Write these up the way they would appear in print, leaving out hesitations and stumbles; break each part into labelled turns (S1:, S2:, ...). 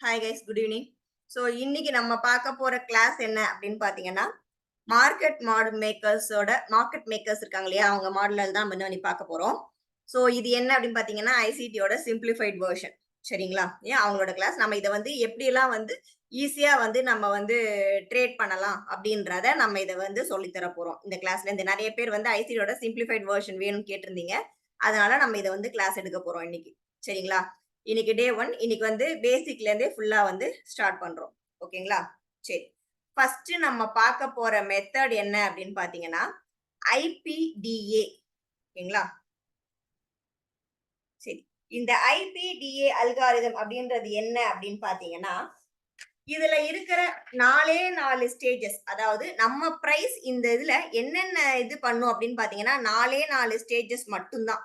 S1: Hi guys, good evening. So இன்னைக்கு நம்ம பார்க்க போற கிளாஸ் என்ன அப்படின்னு பார்த்தீங்கன்னா, மார்க்கெட் மேக்கர்ஸ் இருக்காங்க இல்லையா, அவங்க மாடலில் தான் வந்து பார்க்க போறோம். ஸோ இது என்ன அப்படின்னு பார்த்தீங்கன்னா, ஐசிடியோட சிம்பிளிஃபைட் வெர்ஷன். சரிங்களா? ஏன் அவங்களோட கிளாஸ் நம்ம இதை வந்து எப்படியெல்லாம் வந்து ஈஸியா வந்து நம்ம வந்து ட்ரேட் பண்ணலாம் அப்படின்றத நம்ம இதை வந்து சொல்லித்தர போறோம் இந்த கிளாஸ்ல இருந்து. நிறைய பேர் வந்து ஐசிடியோட சிம்பிளிஃபைட் வெர்ஷன் வேணும்னு கேட்டிருந்தீங்க. அதனால நம்ம இதை வந்து கிளாஸ் எடுக்க போறோம் இன்னைக்கு. சரிங்களா? இன்னைக்கு டே 1. இன்னைக்கு வந்து பேசிக்ல இருந்தே ஃபுல்லா வந்து ஸ்டார்ட் பண்றோம். ஓகேங்களா? சரி. ஃபர்ஸ்ட் நம்ம பார்க்க போற மெத்தட் என்ன அப்படின்னு பாத்தீங்கன்னா, ஐபிடிஏ. ஓகேங்களா? சரி. இந்த ஐபிடிஏ அல்காரிதம் அப்படின்றது என்ன அப்படின்னு பாத்தீங்கன்னா, இதுல இருக்கிற 4 ஸ்டேஜஸ், அதாவது நம்ம பிரைஸ் இந்த இதுல என்னென்ன இது பண்ணும் அப்படின்னு பாத்தீங்கன்னா 4 ஸ்டேஜஸ் மட்டும்தான்.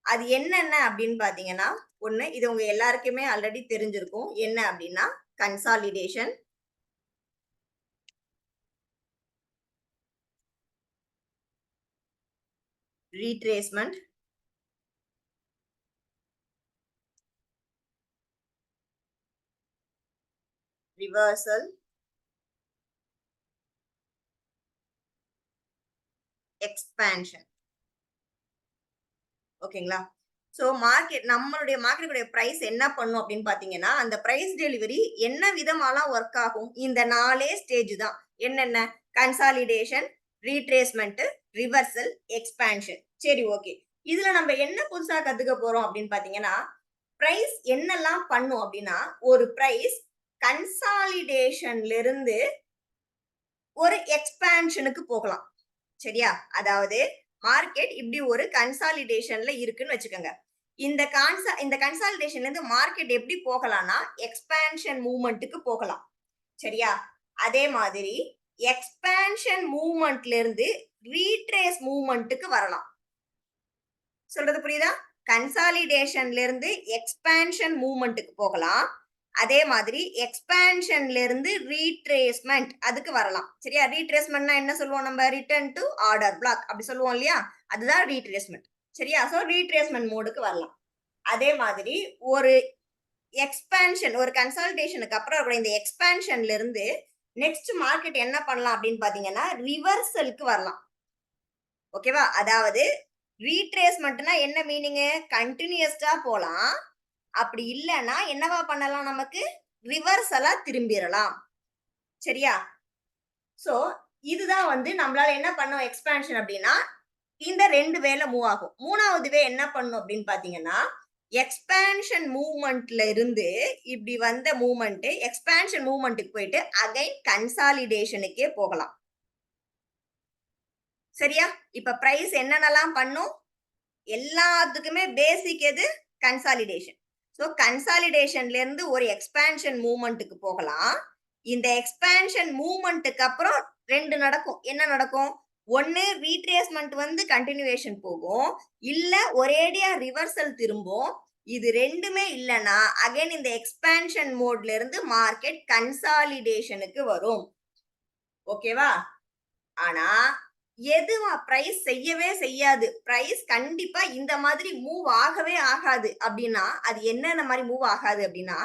S1: அது என்னென்ன அப்படின்னு பாத்தீங்கன்னா, ஒண்ணு, இது உங்க எல்லாருக்குமே ஆல்ரெடி தெரிஞ்சிருக்கும். என்ன அப்படின்னா, கன்சாலிடேஷன், ரீட்ரேஸ்மெண்ட், ரிவர்சல், எக்ஸ்பான்ஷன். ஓகேங்களா? சோ நம்மளுடைய மார்க்கெட்டுடைய பிரைஸ் என்ன பண்ணும் அப்படின்னு பாத்தீங்கன்னா, அந்த பிரைஸ் டெலிவரி என்ன விதமாலாம் ஒர்க் ஆகும்? இந்த 4 ஸ்டேஜ் தான். என்னென்ன? Consolidation, retracement, reversal, expansion. சரி, ஓகே. இதுல நம்ம என்ன புதுசா கத்துக்க போறோம் அப்படின்னு பாத்தீங்கன்னா, பிரைஸ் என்னெல்லாம் பண்ணும் அப்படின்னா, ஒரு பிரைஸ் கன்சாலிடேஷன்ல இருந்து ஒரு எக்ஸ்பான்ஷனுக்கு போகலாம். சரியா? அதாவது மார்க்கெட் இப்படி ஒரு கன்சாலிடேஷன்ல இருக்குன்னு வச்சுக்கோங்க. இந்த கன்சாலிடேஷன்ல இருந்து மார்க்கெட் எப்படி போகலாம்னா, எக்ஸ்பான்ஷன் மூவ்மெண்ட்டுக்கு போகலாம். சரியா? அதே மாதிரி எக்ஸ்பான்ஷன் மூவ்மெண்ட்ல இருந்து ரீட்ரேஸ் மூவ்மெண்ட்டுக்கு வரலாம். சொல்றது புரியுதா? கன்சாலிடேஷன்ல இருந்து எக்ஸ்பான்ஷன் மூவ்மெண்ட்டுக்கு போகலாம். அதே மாதிரி எக்ஸ்பான்ஷன்ல இருந்து ரீட்ரேஸ்மெண்ட் அதுக்கு வரலாம். சரியா? ரீட்ரேஸ்மெண்ட்னா என்ன சொல்லுவோம் நம்ம? ரிட்டர்ன் டு ஆர்டர் பிளாக் அப்படி சொல்லுவோம் இல்லையா? அதுதான் ரீட்ரேஸ்மெண்ட். சரியா? சோ ரீட்ரேஸ்மெண்ட் மோடுக்கு வரலாம். அதே மாதிரி ஒரு ஒரு கன்சாலிடேஷனுக்கு அப்புறம் இந்த எக்ஸ்பான்ஷன்ல இருந்து நெக்ஸ்ட் மார்க்கெட் என்ன பண்ணலாம் அப்படின்னு பாத்தீங்கன்னா, ரிவர்சலுக்கு வரலாம். ஓகேவா? அதாவது ரீட்ரேஸ்மெண்ட்னா என்ன மீனிங்? கண்டினியூஸ்டா போலாம். அப்படி இல்லைன்னா என்னவா பண்ணலாம்? நமக்கு ரிவர்சலா திரும்பிடலாம். சரியா? சோ இதுதான் வந்து நம்மளால என்ன பண்ணும் எக்ஸ்பான்ஷன் அப்படின்னா, இந்த 2 வேல மூவ் ஆகும். 3வது வே என்ன பண்ணும் அப்படின்னு பாத்தீங்கன்னா, எக்ஸ்பான்ஷன் மூவ்மெண்ட்ல இருந்து இப்படி வந்த மூவ்மெண்ட் எக்ஸ்பான்ஷன் மூவ்மெண்ட்டுக்கு போயிட்டு அகைன் கன்சாலிடேஷனுக்கே போகலாம். சரியா? இப்ப பிரைஸ் என்னென்னலாம் பண்ணும்? எல்லாத்துக்குமே பேசிக் எது? கன்சாலிடேஷன். சோ கன்சாலிடேஷன்ல இருந்து ஒரு எக்ஸ்பான்ஷன் மூவ்மெண்ட்டுக்கு போகலாம். இந்த எக்ஸ்பான்ஷன் மூவ்மெண்ட்டுக்கு அப்புறம் 2 நடக்கும். என்ன நடக்கும்? ஒன்னு ரீட்ரேஸ்மெண்ட் வந்து கண்டினியூவேஷன் போகும். இல்ல ஒரேடியா ரிவர்சல் திரும்பும். இது 2மே இல்லனா அகைன் இந்த எக்ஸ்பான்ஷன் மோட்ல இருந்து மார்க்கெட் கன்சாலிடேஷனுக்கு வரும். ஓகேவா? ஆனா எதுவா பிரைஸ் செய்யவே செய்யாது. பிரைஸ் கண்டிப்பா இந்த மாதிரி மூவ் ஆகவே ஆகாது அப்படின்னா, அது என்னென்ன மாதிரி மூவ் ஆகாது அப்படின்னா,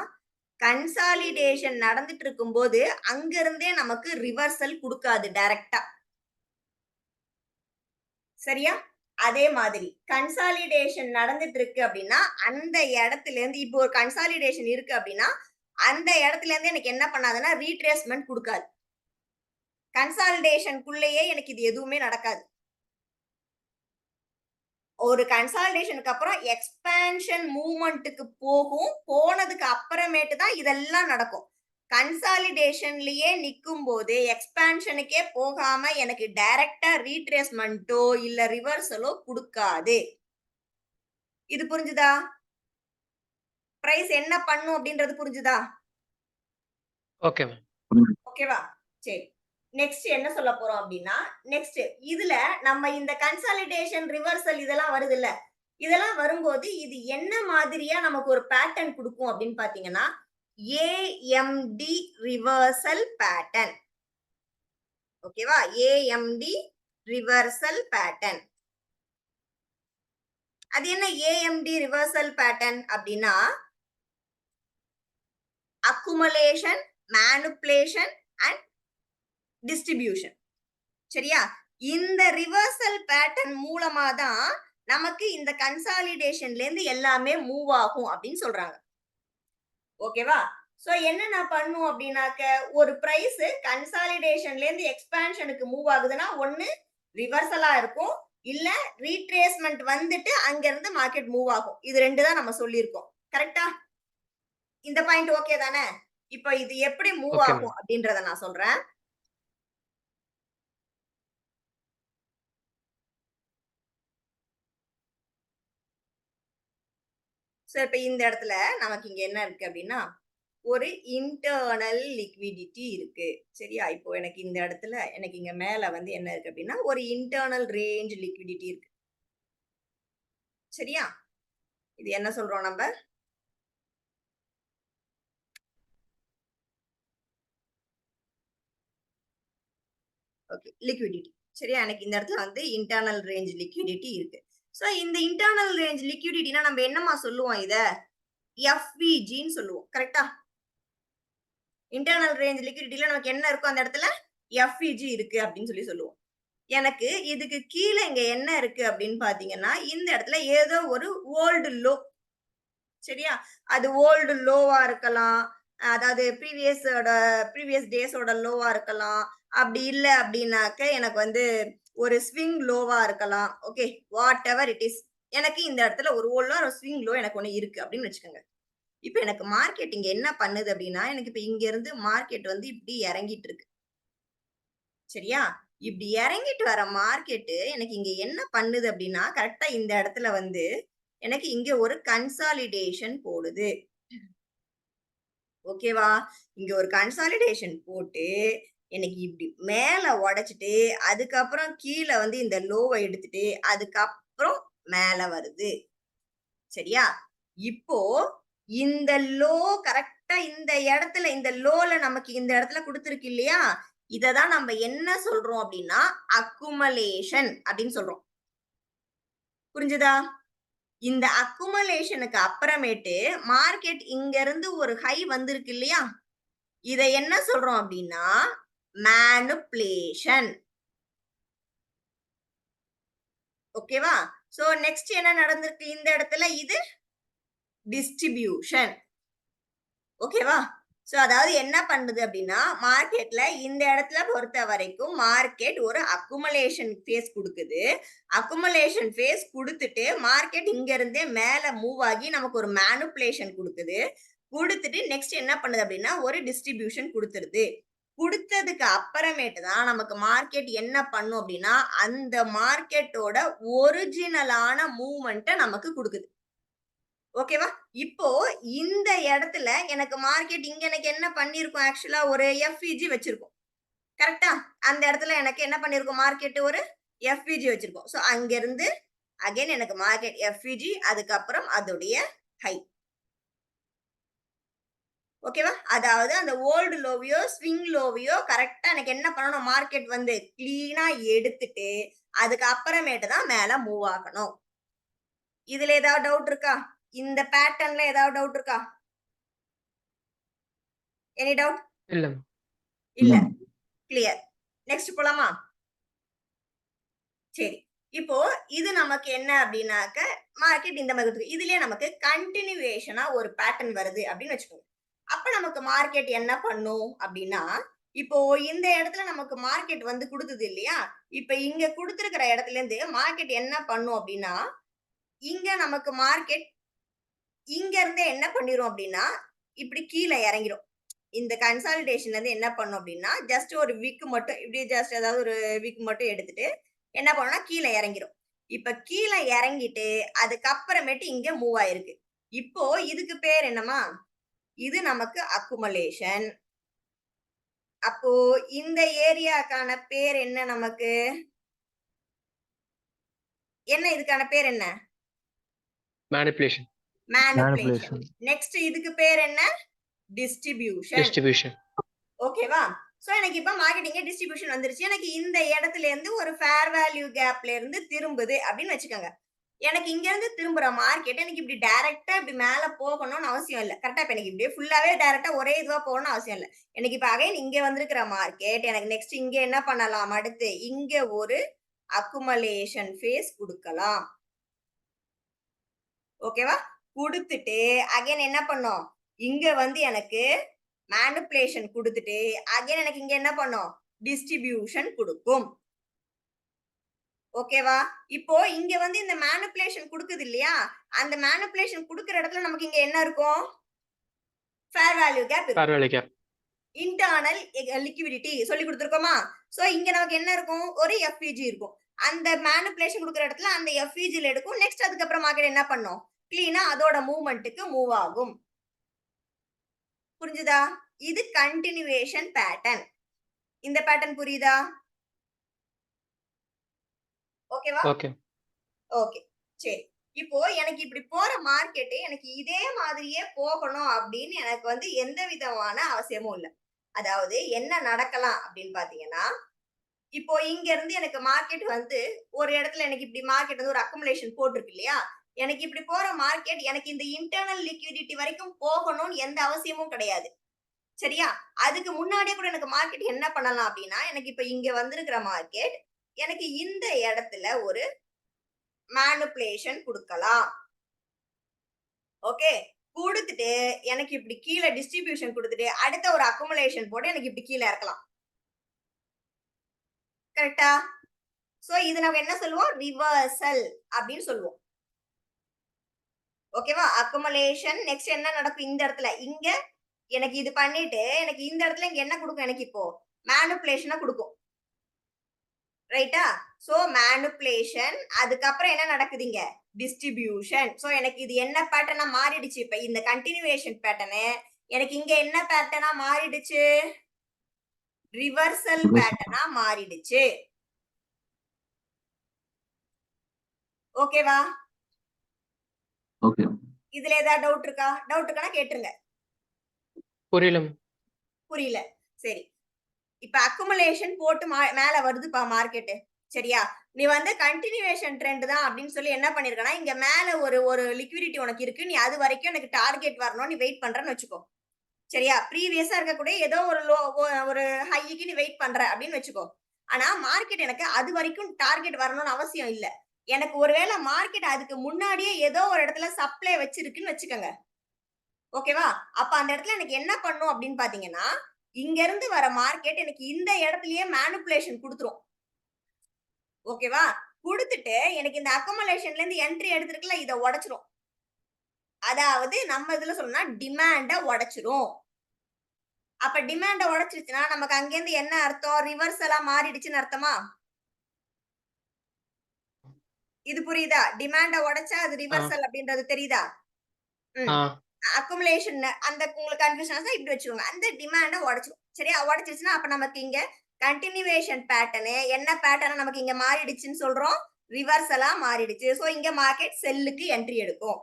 S1: கன்சாலிடேஷன் நடந்துட்டு இருக்கும்போது அங்க இருந்தே நமக்கு ரிவர்சல் கொடுக்காது டைரக்டா. சரியா? அதே மாதிரி கன்சாலிடேஷன் நடந்துட்டு இருக்கு அப்படின்னா, அந்த இடத்துல இருந்து இப்போ ஒரு கன்சாலிடேஷன் இருக்கு அப்படின்னா, அந்த இடத்துல இருந்து எனக்கு என்ன பண்ணாதுன்னா ரீட்ரேஸ்மெண்ட் கொடுக்காது. கன்சாலிடேஷனுக்குள்ளேயே எனக்கு இது எதுவுமே நடக்காது. ஒரு கன்சாலிடேஷனுக்கு அப்புறம் எக்ஸ்பான்ஷன் மூவ்மெண்ட்டுக்கு போகும். போனதுக்கு அப்புறமேட்டு தான் இதெல்லாம் நடக்கும். கன்சாலிடேஷன்லயே நிக்கும் போது எக்ஸ்பான்ஷனுக்கே போகாம எனக்கு டைரக்டா ரீட்ரேஸ்மெண்ட்டோ இல்ல ரிவர்சலோ கொடுக்காது. இது புரிஞ்சுதா? பிரைஸ் என்ன பண்ணும் அப்படின்றது புரிஞ்சுதா?
S2: Okay ma'am.
S1: ஓகேவா? சரி. நெக்ஸ்ட் என்ன சொல்ல போறோம் அப்படின்னா, நெக்ஸ்ட் இதுல நம்ம இந்த கன்சாலிடேஷன், ரிவர்சல் இதெல்லாம் வருது இல்ல, இதெல்லாம் வரும்போது இது என்ன மாதிரியா நமக்கு ஒரு பேட்டர்ன் கொடுக்கும் அப்படின்னு பாத்தீங்கன்னா, ஏஎம்டி ரிவர்சல் பேட்டர்ன். ஓகேவா? AMD reversal pattern. அது என்ன ஏஎம்டி ரிவர்சல் பேட்டர்ன் அப்படின்னா, அக்குமுலேஷன், மேனிபுலேஷன் அண்ட் டிஸ்ட்ரிபியூஷன். சரியா? இந்த ரிவர்சல் பேட்டர்ன் மூலமா தான் நமக்கு இந்த கன்சாலிடேஷன்ல இருந்து எல்லாமே மூவ் ஆகும் அப்படின்னு சொல்றாங்க. ஓகேவா? சோ என்ன நான் பண்ணும் அப்படின்னாக்க, ஒரு பிரைஸ் கன்சாலிடேஷன்ல இருந்து எக்ஸ்பான்ஷனுக்கு மூவ் ஆகுதுன்னா ஒண்ணு ரிவர்சலா இருக்கும், இல்ல ரீட்ரேஸ்மென்ட் வந்துட்டு அங்க இருந்து மார்க்கெட் மூவ் ஆகும். இது ரெண்டு தான் நம்ம சொல்லியிருக்கோம். கரெக்டா? இந்த பாயிண்ட் ஓகே தானே? இப்போ இது எப்படி மூவ்
S2: ஓகே
S1: ஆகும் அப்படின்றத நான் சொல்றேன். சோ இப்ப இந்த இடத்துல நமக்கு இங்க என்ன இருக்கு அப்படின்னா, ஒரு இன்டர்னல் லிக்விடிட்டி இருக்கு. சரியா? இப்போ எனக்கு இந்த இடத்துல எனக்கு இங்க மேல வந்து என்ன இருக்கு அப்படின்னா, ஒரு இன்டர்னல் ரேஞ்ச் லிக்விடிட்டி இருக்கு. சரியா? இது என்ன சொல்றோம் நம்ம? Okay, liquidity. சரியா? எனக்கு இந்த இடத்துல வந்து இன்டர்னல் ரேஞ்ச் லிக்விடிட்டி இருக்கு. சோ இந்த இன்டர்னல் ரேஞ்ச் லிக்விடிட்டினா நம்ம என்னமா சொல்லுவோம் இத? எஃப்விஜின்னு சொல்லுவோம். கரெக்ட்டா? இன்டர்னல் ரேஞ்ச் லிக்விடிட்டில நமக்கு என்ன இருக்கும் அந்த இடத்துல? எஃப்விஜி இருக்கு அப்படின்னு சொல்லுவோம். எனக்கு இதுக்கு கீழ இங்க என்ன இருக்கு அப்படின்னு பாத்தீங்கன்னா, இந்த இடத்துல ஏதோ ஒரு ஓல்டு லோ. சரியா? அது ஓல்டு லோவா இருக்கலாம். அதாவது ப்ரீவியஸ் டேஸோட லோவா இருக்கலாம். அப்படி இல்ல அப்படின்னாக்க எனக்கு வந்து ஒரு ஸ்விங் லோவா இருக்கலாம். Okay, what ever it is. எனக்கு இந்த இடத்துல ஒரு ஓல்டோ ஒரு ஸ்விங் லோ எனக்கு ஒண்ணு இருக்கு அப்படின்னு வச்சுக்கோங்க. இப்ப எனக்கு மார்க்கெட் இங்க என்ன பண்ணுது அப்படின்னா, எனக்கு இப்ப இங்க இருந்து மார்க்கெட் வந்து இப்படி இறங்கிட்டு இருக்கு. சரியா? இப்படி இறங்கிட்டு வர மார்க்கெட் எனக்கு இங்க என்ன பண்ணுது அப்படின்னா, கரெக்ட்டா இந்த இடத்துல வந்து எனக்கு இங்க ஒரு கன்சாலிடேஷன் போடுது. ஓகேவா? இங்க ஒரு கன்சாலிடேஷன் போட்டு எனக்கு இப்படி மேல உடைச்சிட்டு, அதுக்கப்புறம் கீழ வந்து இந்த லோவ எடுத்துட்டு, அதுக்கப்புறம் மேல வருது. சரியா? இப்போ இந்த லோ கரெக்ட்டா இந்த இடத்துல இந்த லோல நமக்கு இந்த இடத்துல குடுத்திருக்கு இல்லையா? இததான் நம்ம என்ன சொல்றோம் அப்படின்னா, அக்குமுலேஷன் அப்படின்னு சொல்றோம். புரிஞ்சுதா? இந்த அக்குமுலேஷனுக்கு அப்புறமேட்டு மார்க்கெட் இங்க இருந்து ஒரு ஹை வந்திருக்கு இல்லையா? இத என்ன சொல்றோம் அப்படின்னா, மேனிபுலேஷன். ஓகேவா? சோ நெக்ஸ்ட் என்ன நடந்திருக்கு இந்த இடத்துல? இது டிஸ்ட்ரிபியூஷன். ஓகேவா? சோ அதாவது என்ன பண்ணுது அப்படின்னா, மார்க்கெட்ல இந்த இடத்துல பொறுத்த வரைக்கும் மார்க்கெட் ஒரு அக்குமுலேஷன் ஃபேஸ் குடுக்குது. அக்குமுலேஷன் ஃபேஸ் குடுத்துட்டு மார்க்கெட் இங்க இருந்தே மேல மூவ் ஆகி நமக்கு ஒரு மேனிபுலேஷன் குடுக்குது. குடுத்துட்டு நெக்ஸ்ட் என்ன பண்ணுது அப்படின்னா, ஒரு டிஸ்ட்ரிபியூஷன் குடுத்துருது. குடுத்ததுக்கு அப்புறமேட்டு தான் நமக்கு மார்க்கெட் என்ன பண்ணும் அப்படின்னா, அந்த மார்க்கெட்டோட ஒரிஜினலான மூவ்மெண்ட்ட நமக்கு குடுக்குது. ஓகேவா? இப்போ இந்த இடத்துல எனக்கு மார்க்கெட் இங்க எனக்கு என்ன பண்ணியிருக்கும் ஆக்சுவலா ஒரு எஃப்இஜி வச்சிருக்கும். கரெக்ட்டா? அந்த இடத்துல எனக்கு என்ன பண்ணியிருக்கும் மார்க்கெட் ஒரு எஃப்இஜி வச்சிருக்கும். சோ அங்கிருந்து அகைன் எனக்கு மார்க்கெட் எஃப்இஜி அதுக்கப்புறம் அதோடைய ஹை. ஓகேவா? அதாவது அந்த ஓல்டு லோவையோ, ஸ்விங் லோவையோ கரெக்ட்டா எனக்கு என்ன பண்ணணும் மார்க்கெட் வந்து கிளீனா எடுத்துட்டு, அதுக்கு அப்புறமேட்டு தான் மேல மூவ் ஆகணும். இதுல ஏதாவது டவுட் இருக்கா? இந்த பேட்டர்ன்ல ஏதாவது டவுட் இருக்கா? Any doubt?
S2: இல்ல.
S1: இல்ல. கிளியர். நெக்ஸ்ட் போலாமா? சரி. இப்போ இது நமக்கு என்ன அப்டின்னாக்க, மார்க்கெட் இந்த மாதிரி இருக்கு. இதுலயே நமக்கு கன்டினியூவேஷனா ஒரு பேட்டர்ன் வருது அப்டின்னு வச்சுக்கோங்க. அப்ப நமக்கு மார்க்கெட் என்ன பண்ணும் அப்டின்னா, இப்போ இந்த இடத்துல நமக்கு மார்க்கெட் வந்து குடுத்தது இல்லையா? இப்ப இங்க குடுத்திருக்கிற இடத்துல இருந்து மார்க்கெட் என்ன பண்ணும் அப்டின்னா, இங்க நமக்கு மார்க்கெட் இங்க இருந்தே என்ன பண்ணிரும் அப்டின்னா, இப்டி கீழ இறங்கிரும். இந்த கன்சாலிடேஷன்ல இருந்து என்ன பண்ணும் அப்டின்னா, ஜஸ்ட் ஒரு விக் மட்டும் இப்டி ஜஸ்ட் ஏதாவது ஒரு விக் மட்டும் எடுத்துட்டு என்ன பண்ணும்னா கீழ இறங்கிரும். இப்ப கீழ இறங்கிட்டு அதுக்கப்புறமேட்டு இங்க மூவ் ஆயிருக்கு. இப்போ இதுக்கு பேர் என்னம்மா? இது நமக்கு அக்குமுலேஷன். அப்போ இந்த ஏரியாக்கான பேர் என்ன நமக்கு? என்ன இதுக்கான பேர் என்ன?
S2: மேனிபுலேஷன்.
S1: மேனிபுலேஷன். நெக்ஸ்ட் இதுக்கு பேர் என்ன? டிஸ்ட்ரிபியூஷன்.
S2: டிஸ்ட்ரிபியூஷன்.
S1: ஓகேவா? சோ எனக்கு இப்ப மார்க்கெட் இங்க டிஸ்ட்ரிபியூஷன் வந்துருச்சு. எனக்கு இந்த இடத்துல இருந்து ஒரு ஃபேர் வேல்யூ கேப்ல இருந்து திரும்புது அப்படின்னு வச்சுக்கோங்க. எனக்கு இங்க இருந்து திரும்புற மார்க்கெட் எனக்கு இப்படி டைரக்டா இப்படி மேல போகணும்னு அவசியம் இல்ல. கரெக்ட்டா இப்ப எனக்கு இப்படியே ஃபுல்லாவே டைரக்டா ஒரே இதுவா போகணும்னு அவசியம் இல்ல. எனக்கு இப்ப அகைன் இங்க வந்திருக்கிற மார்க்கெட் எனக்கு நெக்ஸ்ட் இங்க என்ன பண்ணலாம் அடுத்து இங்க ஒரு அக்குமுலேஷன் ஃபேஸ் குடுக்கலாம். ஓகேவா? குடுத்துட்டு அகைன் என்ன பண்ணும்? இங்க வந்து எனக்கு மேனிபுலேஷன் குடுத்துட்டு அகைன் எனக்கு இங்க என்ன பண்ணும்? டிஸ்ட்ரிபியூஷன் குடுக்கும். ஓகேவா? இப்போ இங்க வந்து இந்த மேனிபுலேஷன் குடுக்குது இல்லையா? அந்த மேனிபுலேஷன் குடுக்குற இடத்துல நமக்கு இங்க என்ன இருக்கும்? ஃபேர் வேல்யூ கேப் இருக்கும்.
S2: Fair value gap.
S1: Internal liquidity சொல்லி குடுத்திருக்கோமா? சோ இங்க நமக்கு என்ன இருக்கும்? ஒரு எஃப்இஜி இருக்கும். அந்த மேனிபுலேஷன் குடுக்குற இடத்துல அந்த எஃப்இஜில எடுக்கும். நெக்ஸ்ட் அதுக்கப்புறம் மார்க்கெட் என்ன பண்ணும்? கிளீனா அதோட மூவ்மெண்ட்க்கு மூவ் ஆகும். புரிஞ்சுதா? இது கன்டினியூவேஷன் பேட்டர்ன். இந்த பேட்டர்ன் புரியுதா? ஓகேவா?
S2: ஓகே.
S1: ஓகே. சரி. இப்போ எனக்கு இப்படி போற மார்க்கெட் எனக்கு இதே மாதிரியே போகணும் அப்படின்னு எனக்கு வந்து எந்த விதமான அவசியமும் இல்ல. அதாவது என்ன நடக்கலாம் அப்படின்னு பாத்தீங்கன்னா, இப்போ இங்க இருந்து எனக்கு மார்க்கெட் வந்து ஒரு இடத்துல எனக்கு இப்படி மார்க்கெட் வந்து ஒரு அக்குமுலேஷன் போட்டிருக்கு இல்லையா? எனக்கு இப்படி போற மார்க்கெட் எனக்கு இந்த இன்டர்னல் லிக்விடிட்டி வரைக்கும் போகணும்னு எந்த அவசியமும் கிடையாது. சரியா? அதுக்கு முன்னாடியே கூட எனக்கு மார்க்கெட் என்ன பண்ணலாம் அப்படின்னா, எனக்கு இப்ப இங்க வந்திருக்கிற மார்க்கெட் எனக்கு இந்த இடத்துல ஒரு மேனிபுலேஷன் குடுக்கலாம். ஓகே. குடுத்துட்டு எனக்கு இப்படி கீழ டிஸ்ட்ரிபியூஷன் குடுத்துட்டு அடுத்த ஒரு அக்குமுலேஷன் போட்டு எனக்கு இப்படி கீழ இறக்கலாம். கரெக்ட்டா? சோ இது நம்ம என்ன சொல்லுவோம்? ரிவர்சல் அப்படின்னு சொல்லுவோம். ஓகேவா? அக்குமுலேஷன் நெக்ஸ்ட் என்ன நடக்கும் இந்த இடத்துல? இங்க எனக்கு இது பண்ணிட்டு எனக்கு இந்த இடத்துல இங்க என்ன குடுக்கும் எனக்கு இப்போ? மேனிபுலேஷன குடுக்கும். ரைட்டா? சோ மேனிபுலேஷன் அதுக்கப்புறம் என்ன நடக்குது இங்க? டிஸ்ட்ரிபியூஷன். சோ எனக்கு இது என்ன பேட்டர்னா மாறிடுச்சு இப்ப இந்த கன்டினியூவேஷன் பேட்டர்ன் எனக்கு இங்க என்ன பேட்டர்னா மாறிடுச்சு? ரிவர்சல் பேட்டர்னா மாறிடுச்சு. ஓகேவா?
S3: ஓகே.
S1: இதுல ஏதாவது டவுட் இருக்கா? டவுட் இருக்கானா கேட்டுருங்க.
S2: புரியல.
S1: புரியல. சரி. இப்ப அக்குமுலேஷன் போட்டு மேல வருதுப்பா மார்க்கெட். சரியா? நீ வந்து கன்டினியூவேஷன் ட்ரெண்ட் தான் அப்படின்னு சொல்லி என்ன பண்ணிருக்கனா, இங்க மேல ஒரு ஒரு லிக்விடிட்டி உனக்கு இருக்கு. நீ அது வரைக்கும் எனக்கு டார்கெட் வரணும் நீ வெயிட் பண்றன்னு வச்சுக்கோ. சரியா? ப்ரீவியஸா இருக்கக்கூடிய ஏதோ ஒரு ஒரு ஹைக்கு நீ வெயிட் பண்ற அப்படின்னு வச்சுக்கோ. ஆனா மார்க்கெட் எனக்கு அது வரைக்கும் டார்கெட் வரணும்னு அவசியம் இல்ல. எனக்கு ஒருவேளை மார்க்கெட் அதுக்கு முன்னாடியே ஏதோ ஒரு இடத்துல சப்ளை வச்சிருக்குன்னு வச்சுக்கோங்க. ஓகேவா? அப்ப அந்த இடத்துல எனக்கு என்ன பண்ணும் அப்படின்னு பாத்தீங்கன்னா, இங்க இருந்து வர மார்க்கெட் எனக்கு இந்த இடத்துலயே மேனிபுலேஷன் குடுத்துரும். ஓகேவா? குடுத்துட்டு எனக்கு இந்த அக்குமுலேஷன்ல இருந்து என்ட்ரி எடுத்திருக்குல்ல இத உடைச்சிரும். அதாவது நம்ம இதுல சொல்லணும்னா டிமாண்ட உடைச்சிரும். அப்ப டிமாண்ட உடைச்சிருச்சுன்னா நமக்கு அங்க இருந்து என்ன அர்த்தம்? ரிவர்சலா மாறிடுச்சுன்னு அர்த்தமா? இது புரியுதா? டிமாண்ட உடைச்சா அது ரிவர்சல் அப்படின்றது தெரியுதா? ம். அக்குமுலேஷன் அந்த உங்களுக்கு கன்ஃபியூஷன் ஆச்சா இப்படி வச்சுக்கோங்க. அந்த டிமாண்ட உடைச்சிரும். சரியா? உடைச்சிருச்சுன்னா அப்ப நமக்கு இங்க கன்டினியூவேஷன் பேட்டர்ன் என்ன பேட்டர்ன் நமக்கு இங்க மாறிடுச்சுன்னு சொல்றோம்? ரிவர்சலா மாறிடுச்சு. சோ இங்க மார்க்கெட் செல்லுக்கு என்ட்ரி எடுக்கும்.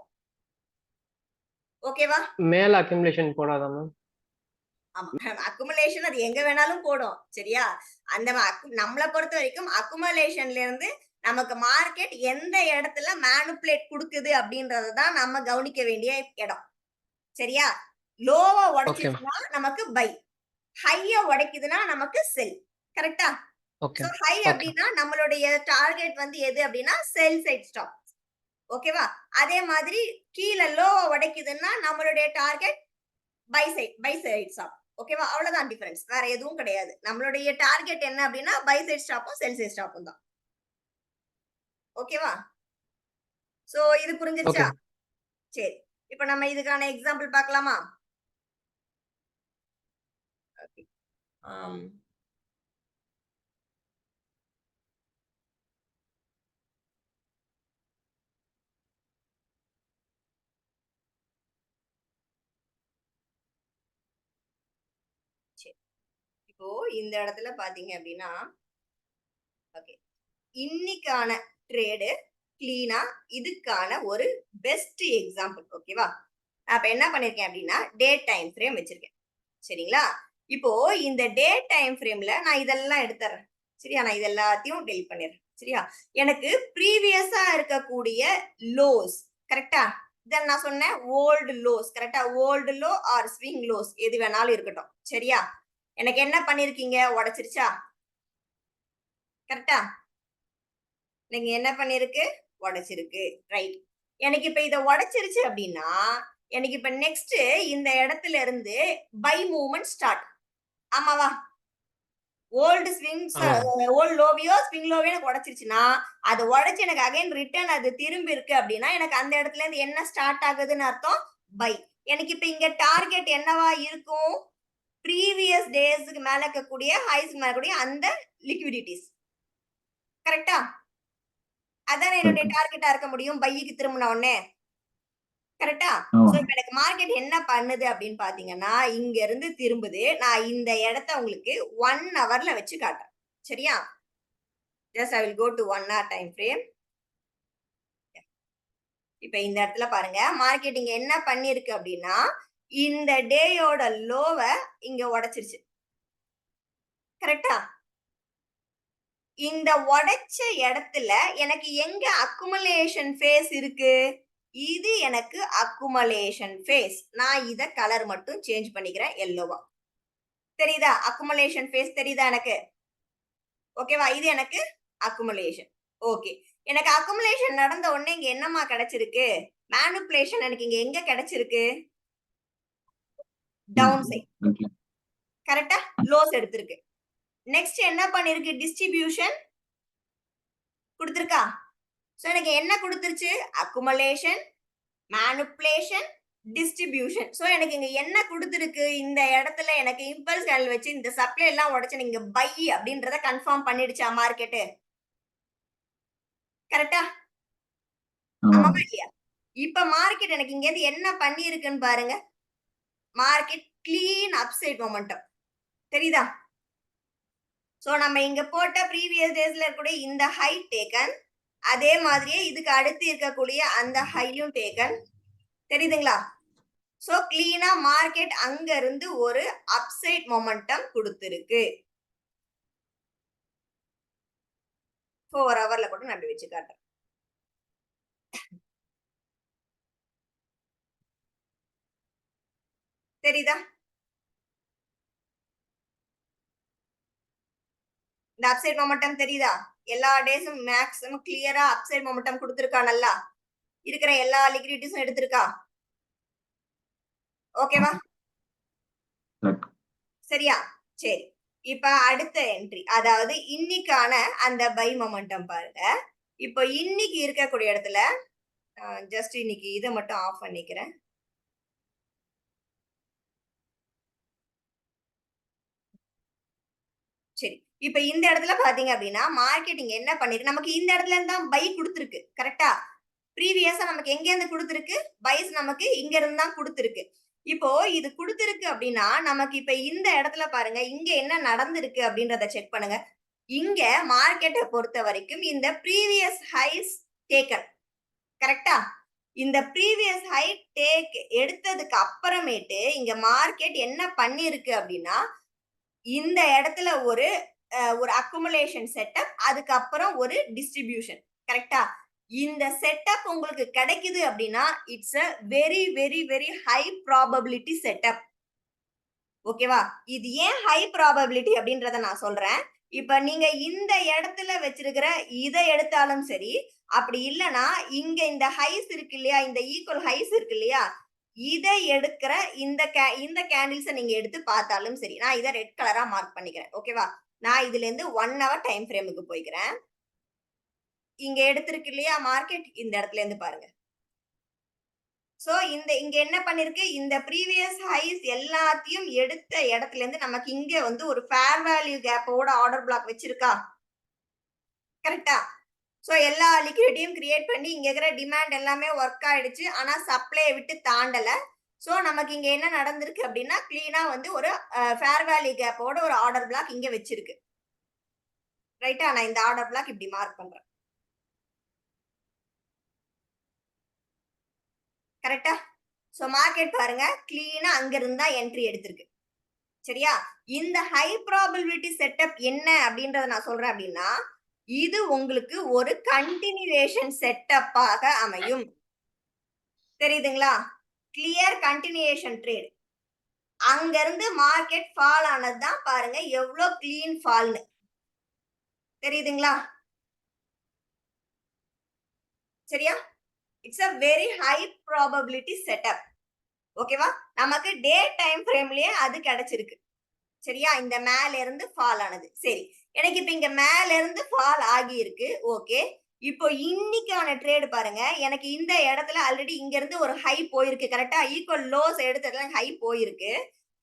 S1: ஓகேவா?
S2: மேல அக்குமுலேஷன் போடாதா மேம்?
S1: ஆமா. அக்குமுலேஷன் அது எங்க வேணாலும் போடும். சரியா? அந்த நம்மள பொறுத்த வரைக்கும் அக்குமுலேஷன்ல இருந்து நமக்கு மார்க்கெட் எந்த இடத்துல மேனிபுலேட் குடுக்குது அப்படின்றத தான் நம்ம கவனிக்க வேண்டிய இடம். சரியா? லோவா உடைச்சிச்சுன்னா நமக்கு பை. ஹைய உடைக்குதுன்னா நமக்கு செல். கரெக்ட்டா?
S2: ஓகே.
S1: So high
S2: okay.
S1: அப்படின்னா நம்மளுடைய டார்கெட் வந்து எது அப்படின்னா செல் சைட் ஸ்டாப். ஓகேவா? அதே மாதிரி கீழ லோவா உடைக்குதுன்னா நம்மளுடைய டார்கெட் பை சைட் ஸ்டாப். ஓகேவா? அவ்வளவுதான் டிஃபரன்ஸ். வேற எதுவும் கிடையாது. நம்மளுடைய டார்கெட் என்ன அப்படின்னா பை சைட் ஸ்டாப்பும் செல் சைட் ஸ்டாப்பும் தான். ஓகேவா? சோ இது புரிஞ்சிருச்சா?
S2: ஓகே.
S1: சரி. இப்ப நம்ம இதுக்கான எக்ஸாம்பிள் பார்க்கலாமா? ஓகே. ஆம். சரி. இப்போ இந்த இடத்துல பாத்தீங்க அப்படின்னா ஓகே. இன்னைக்கான ட்ரேடு கிளீனா இதுக்கான ஒரு பெஸ்ட் எக்ஸாம்பிள். ஓகேவா? அப்ப என்ன பண்ணிருக்கேன் அப்படின்னா டே டைம் ஃப்ரேம் வச்சிருக்கேன். சரிங்களா? இப்போ இந்த டே டைம் ஃப்ரேம்ல நான் இதெல்லாம் எடுத்துறேன். சரியா? நான் இது எல்லாத்தையும் டெலிட் பண்ணிடுறேன். சரியா? எனக்கு ப்ரீவியஸா இருக்கக்கூடிய லோஸ் கரெக்டா? இத நான் சொன்னேன் ஓல்டு லோஸ் கரெக்டா? Old low or swing lows எது வேணாலும் இருக்கட்டும். சரியா? எனக்கு என்ன பண்ணிருக்கீங்க? உடைச்சிருச்சா? கரெக்டா? நீங்க என்ன பண்ணிருக்கு? உடைச்சிருக்கு. ரைட். எனக்கு இப்ப இத உடைச்சிருச்சு அப்படின்னா, எனக்கு இப்ப நெக்ஸ்ட் இந்த இடத்துல இருந்து பை மூவ்மெண்ட் ஸ்டார்ட். ஆமாவா? ஓல்டு ஸ்விங்ஸ் ஓல்டு லோவியோ ஸ்விங் லோவியோ எனக்கு உடைச்சிருச்சுன்னா அது உடைச்சு எனக்கு அகைன் ரிட்டர்ன் அது திரும்பி இருக்கு அப்படின்னா எனக்கு அந்த இடத்துல இருந்து என்ன ஸ்டார்ட் ஆகுதுன்னு அர்த்தம் பை. எனக்கு இப்ப இங்க டார்கெட் என்னவா இருக்கும்? ப்ரீவியஸ் டேஸ்க்கு மேல இருக்கக்கூடிய ஹைஸ் மேல இருக்கக்கூடிய அந்த லிக்விடிட்டிஸ் கரெக்டா? அதான் என்னுடைய டார்கெட்டா இருக்க முடியும் பைக்கு திரும்பின உடனே கரெக்டா? சோ இப்ப எனக்கு மார்க்கெட் என்ன பண்ணுது அப்படின்னு பாத்தீங்கன்னா இங்க இருந்து திரும்புது. நான் இந்த இடத்த உங்களுக்கு 1 ஹவர்ல வச்சு காட்டுறேன். சரியா? just I will go to 1 hour time frame. இப்ப இந்த இடத்துல பாருங்க மார்க்கெட் இங்க என்ன பண்ணிருக்கு அப்படின்னா இந்த டேயோட லோவ இங்க உடைச்சிருச்சு கரெக்டா? இந்த உடைச்ச இடத்துல எனக்கு எங்க அக்குமுலேஷன் ஃபேஸ் இருக்கு? இது எனக்கு அக்குமுலேஷன் ஃபேஸ். நான் இத கலர் மட்டும் சேஞ்ச் பண்ணிக்கிறேன் எல்லோவா. தெரியுதா? அக்குமுலேஷன் ஃபேஸ் தெரியுதா எனக்கு? ஓகேவா? இது எனக்கு அக்குமுலேஷன். ஓகே. எனக்கு அக்குமுலேஷன் நடந்த உடனே இங்க என்னமா கிடைச்சிருக்கு? மேனிபுலேஷன் எனக்கு இங்க எங்க கிடைச்சிருக்கு? Down side. கரெக்டா? லோஸ் எடுத்திருக்கு. நெக்ஸ்ட் என்ன பண்ணிருக்கு? டிஸ்ட்ரிபியூஷன் கொடுத்திருக்கா? சோ எனக்கு என்ன கொடுத்துருச்சு? Accumulation, manipulation, distribution. சோ எனக்கு இங்க என்ன கொடுத்திருக்கு? இந்த இடத்துல எனக்கு இம்பல்ஸ் கேண்டில் வச்சு இந்த சப்ளை எல்லாம் உடைச்சு நீங்க பை அப்படின்றத கன்ஃபார்ம் பண்ணிடுச்சா மார்க்கெட்? கரெக்டா? ஆமாவா இல்லையா? இப்ப மார்க்கெட் எனக்கு இங்க இருந்து என்ன பண்ணி இருக்குன்னு பாருங்க. Market clean upside momentum. தெரியுதா? சோ நம்ம இங்க போட்ட ப்ரீவியஸ் டேஸ்ல இருக்கக்கூடிய இந்த ஹை டேக்கன், அதே மாதிரியே இதுக்கு அடுத்து இருக்கக்கூடிய அந்த ஹையும் டேக்கன். தெரியுதுங்களா? சோ கிளீனா மார்க்கெட் அங்க இருந்து ஒரு அப்சைட் மொமெண்டம் கொடுத்திருக்கு. 4 ஹவர்ல கூட நான் அப்படி வச்சு காட்டுறேன். தெரியுதா? இந்த அப்சைட் மொமெண்டம் தெரியுதா? எல்லா டேஸும் மேக்ஸிமம் கிளியரா அப்சைட் மொமெண்டம் கொடுத்திருக்கா? நல்லா இருக்கிற எல்லா லிக்விடிட்டிஸும் எடுத்திருக்கா? ஓகேவா? சரியா? சரி. இப்ப அடுத்த என்ட்ரி அதாவது இன்னைக்கான அந்த பை மொமெண்டம் பாருங்க. இப்போ இன்னைக்கு இருக்கக்கூடிய இடத்துல ஜஸ்ட் இன்னைக்கு இதை மட்டும் ஆஃப் பண்ணிக்கிறேன். சரி. இப்ப இந்த இடத்துல பாத்தீங்க அப்படின்னா மார்க்கெட் இங்க என்ன பண்ணிருக்கு? நமக்கு இந்த இடத்துல இருந்து தான் பை கொடுத்திருக்கு கரெக்டா? ப்ரீவியஸா நமக்கு எங்க இருந்து கொடுத்திருக்கு? பைஸ் நமக்கு இங்க இருந்து தான் கொடுத்திருக்கு. இப்போ இது கொடுத்திருக்கு அப்படின்னா நமக்கு இப்ப இந்த இடத்துல பாருங்க இங்க என்ன நடந்திருக்கு அப்படின்றத செக் பண்ணுங்க. இங்க மார்க்கெட்டை பொறுத்த வரைக்கும் இந்த ப்ரீவியஸ் ஹைஸ் டேக்கன் கரெக்டா? இந்த ப்ரீவியஸ் ஹை டேக் எடுத்ததுக்கு அப்புறமேட்டு இங்க மார்க்கெட் என்ன பண்ணிருக்கு அப்படின்னா இந்த இடத்துல ஒரு அக்குமுலேஷன் செட்டப் அதுக்கப்புறம் ஒரு டிஸ்ட்ரிபியூஷன் கரெக்டா? இந்த செட்டப் உங்களுக்கு கிடைக்குது அப்படின்னா it's a very very very high probability setup. ஓகேவா? இது ஏன் ஹை ப்ராபபிலிட்டி அப்படின்றத நான் சொல்றேன். இப்ப நீங்க இந்த இடத்துல வச்சிருக்கிற இதை எடுத்தாலும் சரி அப்படி இல்லைன்னா இங்க இந்த ஹைஸ் இருக்கு இல்லையா? இந்த ஈக்குவல் ஹைஸ் இருக்கு இல்லையா? இதை எடுக்கிற இந்த கேண்டில்ஸை நீங்க எடுத்து பார்த்தாலும் சரி. நான் இதை ரெட் கலரா மார்க் பண்ணிக்கிறேன். ஓகேவா? நான் இதுல இருந்து 1 ஹவர் டைம் ஃப்ரேமுக்கு போய்க்கிறேன். இங்க எடுத்திருக்கு இல்லையா மார்க்கெட்? இந்த இடத்துல இருந்து பாருங்க. சோ இங்க என்ன பண்ணிருக்கு? இந்த ப்ரீவியஸ் ஹைஸ் எல்லாத்தையும் எடுத்த இடத்துல இருந்து நமக்கு இங்க வந்து ஒரு ஃபேர் வேல்யூ கேப்போட ஆர்டர் பிளாக் வச்சிருக்கா? கரெக்டா? சோ எல்லா லிக்விடிட்டியும் கிரியேட் பண்ணி இங்க இருக்கிற டிமாண்ட் எல்லாமே ஒர்க் ஆயிடுச்சு. ஆனா சப்ளையை விட்டு தாண்டல. சோ நமக்கு இங்க என்ன நடந்திருக்கு அப்படின்னா கிளீனா வந்து ஒரு ஃபேர் வேல்யூ கேப்போட ஒரு ஆர்டர் பிளாக் இங்க வச்சிருக்கு. ரைட்டா? நான் இந்த ஆர்டர் பிளாக் இப்படி மார்க் பண்றேன். கரெக்டா? சோ மார்க்கெட் பாருங்க கிளீனா அங்க இருந்தா என்ட்ரி எடுத்திருக்கு. சரியா? இந்த ஹை ப்ராபபிலிட்டி செட்டப் என்ன அப்படின்றத நான் சொல்றேன் அப்படின்னா இது உங்களுக்கு ஒரு கண்டினியூவேஷன் செட்டப்பாக அமையும். தெரியுதுங்களா? Clear continuation trade. அங்க இருந்து மார்க்கெட் ஃபால் ஆனதுதான் பாருங்க எவ்வளவு கிளீன் ஃபால்னு. தெரியுதுங்களா? சரியா? It's a very high probability setup. ஓகேவா? நமக்கு டே டைம் ஃப்ரேம்லயே அது கிடைச்சிருக்கு. சரியா? இந்த மேல இருந்து ஃபால் ஆனது. சரி. எனக்கு இப்ப இங்க மேல இருந்து ஃபால் ஆகி இருக்கு. ஓகே. இப்போ இன்னைக்கான ட்ரேட் பாருங்க. எனக்கு இந்த இடத்துல ஆல்ரெடி இங்க இருந்து ஒரு ஹை போயிருக்கு. கரெக்ட்டா? ஈக்குவல் லோஸ் எடுத்ததுல ஹை போயிருக்கு.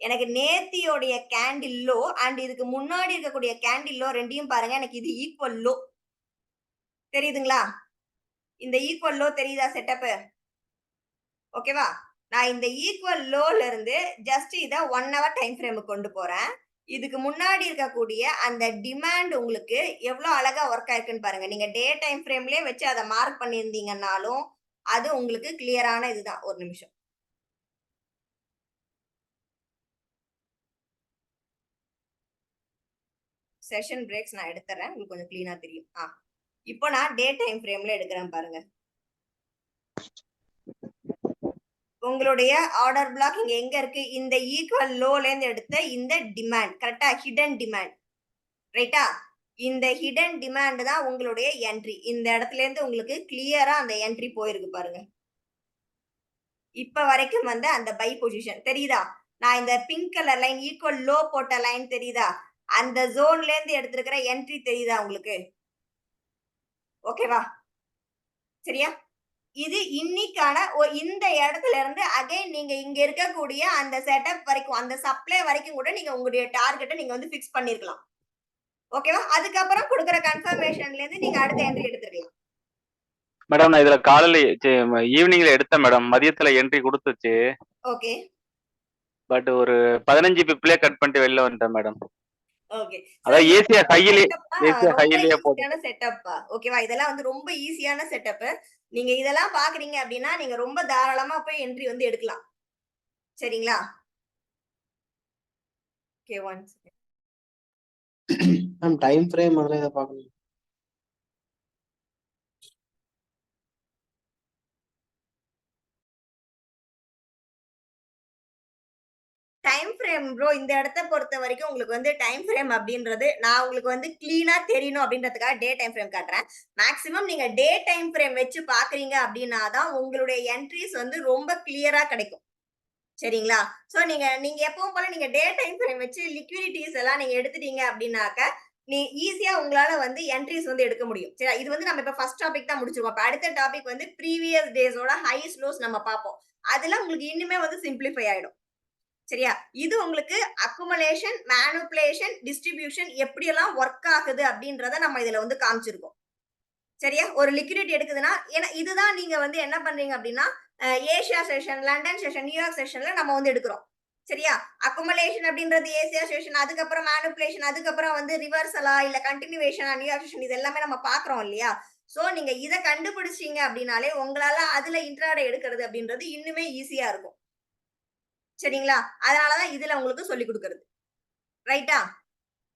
S1: எனக்கு நேத்தியோடைய கேண்டில் லோ அண்ட் இதுக்கு முன்னாடி இருக்கக்கூடிய கேண்டில் லோ ரெண்டையும் பாருங்க. எனக்கு இது ஈக்குவல் லோ. தெரியுதுங்களா? இந்த ஈக்குவல் லோ தெரியுதா செட்டப்? ஓகேவா? நான் இந்த ஈக்குவல் லோல இருந்து ஜஸ்ட் இத 1 hour டைம் ஃப்ரேமுக்கு கொண்டு போறேன். இதுக்கு முன்னாடி இருக்கக்கூடிய அந்த டிமாண்ட் உங்களுக்கு எவ்வளவு அழகா ஒர்க் ஆயிருக்குன்னு பாருங்க. நீங்க டே டைம் ஃப்ரேம்லயே வச்சு அதை மார்க் பண்ணியிருந்தீங்கன்னாலும் அது உங்களுக்கு கிளியரான இதுதான். ஒரு நிமிஷம். செஷன் பிரேக்ஸ் நான் எடுத்துறேன். உங்களுக்கு கொஞ்சம் கிளீனா தெரியும். இப்போ நான் டே டைம் ஃப்ரேம்ல எடுக்கிறேன் பாருங்க. உங்களுடைய ஆர்டர் பிளாக் இங்க எங்க இருக்கு? இந்த ஈக்குவல் லோல இருந்து எடுத்த இந்த டிமாண்ட். கரெக்டா? Hidden demand. ரைட்டா? இந்த ஹிடன் டிமாண்ட் தான் உங்களுடைய என்ட்ரி. இந்த இடத்துல இருந்து உங்களுக்கு கிளியரா அந்த என்ட்ரி போயிருக்கு பாருங்க. இப்ப வரைக்கும் வந்து அந்த பை பொசிஷன் தெரியுதா? நான் இந்த pink colour line equal low போட்ட லைன் தெரியுதா? அந்த ஜோன்ல இருந்து எடுத்திருக்கிற என்ட்ரி தெரியுதா உங்களுக்கு? ஓகேவா? சரியா? இது இன்னைக்கான இந்த இடத்துல இருந்து அகைன் நீங்க இங்க இருக்கக்கூடிய அந்த செட்டப் வரைக்கும் அந்த சப்ளை வரைக்கும் கூட நீங்க உங்களுடைய டார்கெட்டை நீங்க வந்து பிக்ஸ் பண்ணிருக்கலாம். ஓகேவா? அதுக்கப்புறம் கொடுக்குற கன்ஃபர்மேஷன்ல இருந்து நீங்க அடுத்த என்ட்ரி எடுத்துக்கலாம்.
S4: மேடம் நான் இதுல காலையில ஈவினிங்ல எடுத்தேன் மேடம். மதியத்துல என்ட்ரி கொடுத்துச்சு.
S1: ஓகே.
S4: பட் ஒரு 15 பிப்லயே கட் பண்ணிட்டு வெளில வந்துட்டேன் மேடம்.
S1: ஓகே.
S4: அதான் ஏசியா ஹையிலே
S1: ரொம்ப
S4: போகுது.
S1: ஈஸியான செட்டப். ஓகேவா? இதெல்லாம் வந்து ரொம்ப ஈஸியான செட்டப். நீங்க இதெல்லாம் பாக்குறீங்க அப்படின்னா நீங்க ரொம்ப தாராளமா போய் என்ட்ரி வந்து எடுக்கலாம். சரிங்களா? Okay, one second.
S5: Ma'am time frame அதெல்லாம் இதை பார்க்கணும்.
S1: டைம் ஃப்ரேம் ப்ரோ, இந்த இடத்த பொறுத்த வரைக்கும் உங்களுக்கு வந்து டைம் ஃப்ரேம் அப்படின்றது நான் உங்களுக்கு வந்து கிளீனா தெரியணும் அப்படின்றதுக்காக டே டைம் ஃப்ரேம் காட்டுறேன். மேக்ஸிமம் நீங்க டே டைம் ஃப்ரேம் வச்சு பாக்குறீங்க அப்படின்னா தான் உங்களுடைய என்ட்ரிஸ் வந்து ரொம்ப கிளியரா கிடைக்கும். சரிங்களா? சோ நீங்க எப்பவும் போல நீங்க டே டைம் ஃப்ரேம் வச்சு லிக்விடிட்டிஸ் எல்லாம் நீங்க எடுத்துட்டீங்க அப்படின்னாக்க நீ ஈஸியா உங்களால வந்து என்ட்ரிஸ் வந்து எடுக்க முடியும். சரி, இது வந்து நம்ம இப்ப ஃபர்ஸ்ட் டாபிக் தான் முடிச்சிருக்கோம். இப்ப அடுத்த டாபிக் வந்து ப்ரீவியஸ் டேஸோட ஹைஸ் லோஸ் நம்ம பார்ப்போம். அதுல உங்களுக்கு இன்னுமே வந்து சிம்பிளிஃபை ஆயிடும். சரியா? இது உங்களுக்கு அக்குமுலேஷன், மேனிபுலேஷன், டிஸ்ட்ரிபியூஷன் எப்படி எல்லாம் ஒர்க் ஆகுது அப்படின்றத நம்ம இதுல வந்து காமிச்சிருக்கோம். சரியா? ஒரு லிக்விடிட்டி எடுக்குதுன்னா ஏன்னா இதுதான் நீங்க வந்து என்ன பண்றீங்க அப்படின்னா Asia session, London session, New York செஷன்ல நம்ம வந்து எடுக்கிறோம். சரியா? அக்குமுலேஷன் அப்படின்றது ஏசியா செஷன், அதுக்கப்புறம் மேனிபுலேஷன், அதுக்கப்புறம் வந்து ரிவர்சலா இல்ல கண்டினியூவேஷனா நியூயார்க் செஷன், இது எல்லாமே நம்ம பாக்குறோம் இல்லையா? சோ நீங்க இத கண்டுபிடிச்சீங்க அப்படின்னாலே உங்களால அதுல இன்ட்ராடே எடுக்கிறது அப்படின்றது இன்னுமே ஈஸியா இருக்கும். சரிங்களா? அதனாலதான் இதுல உங்களுக்கு சொல்லி கொடுக்கிறது. ரைட்டா?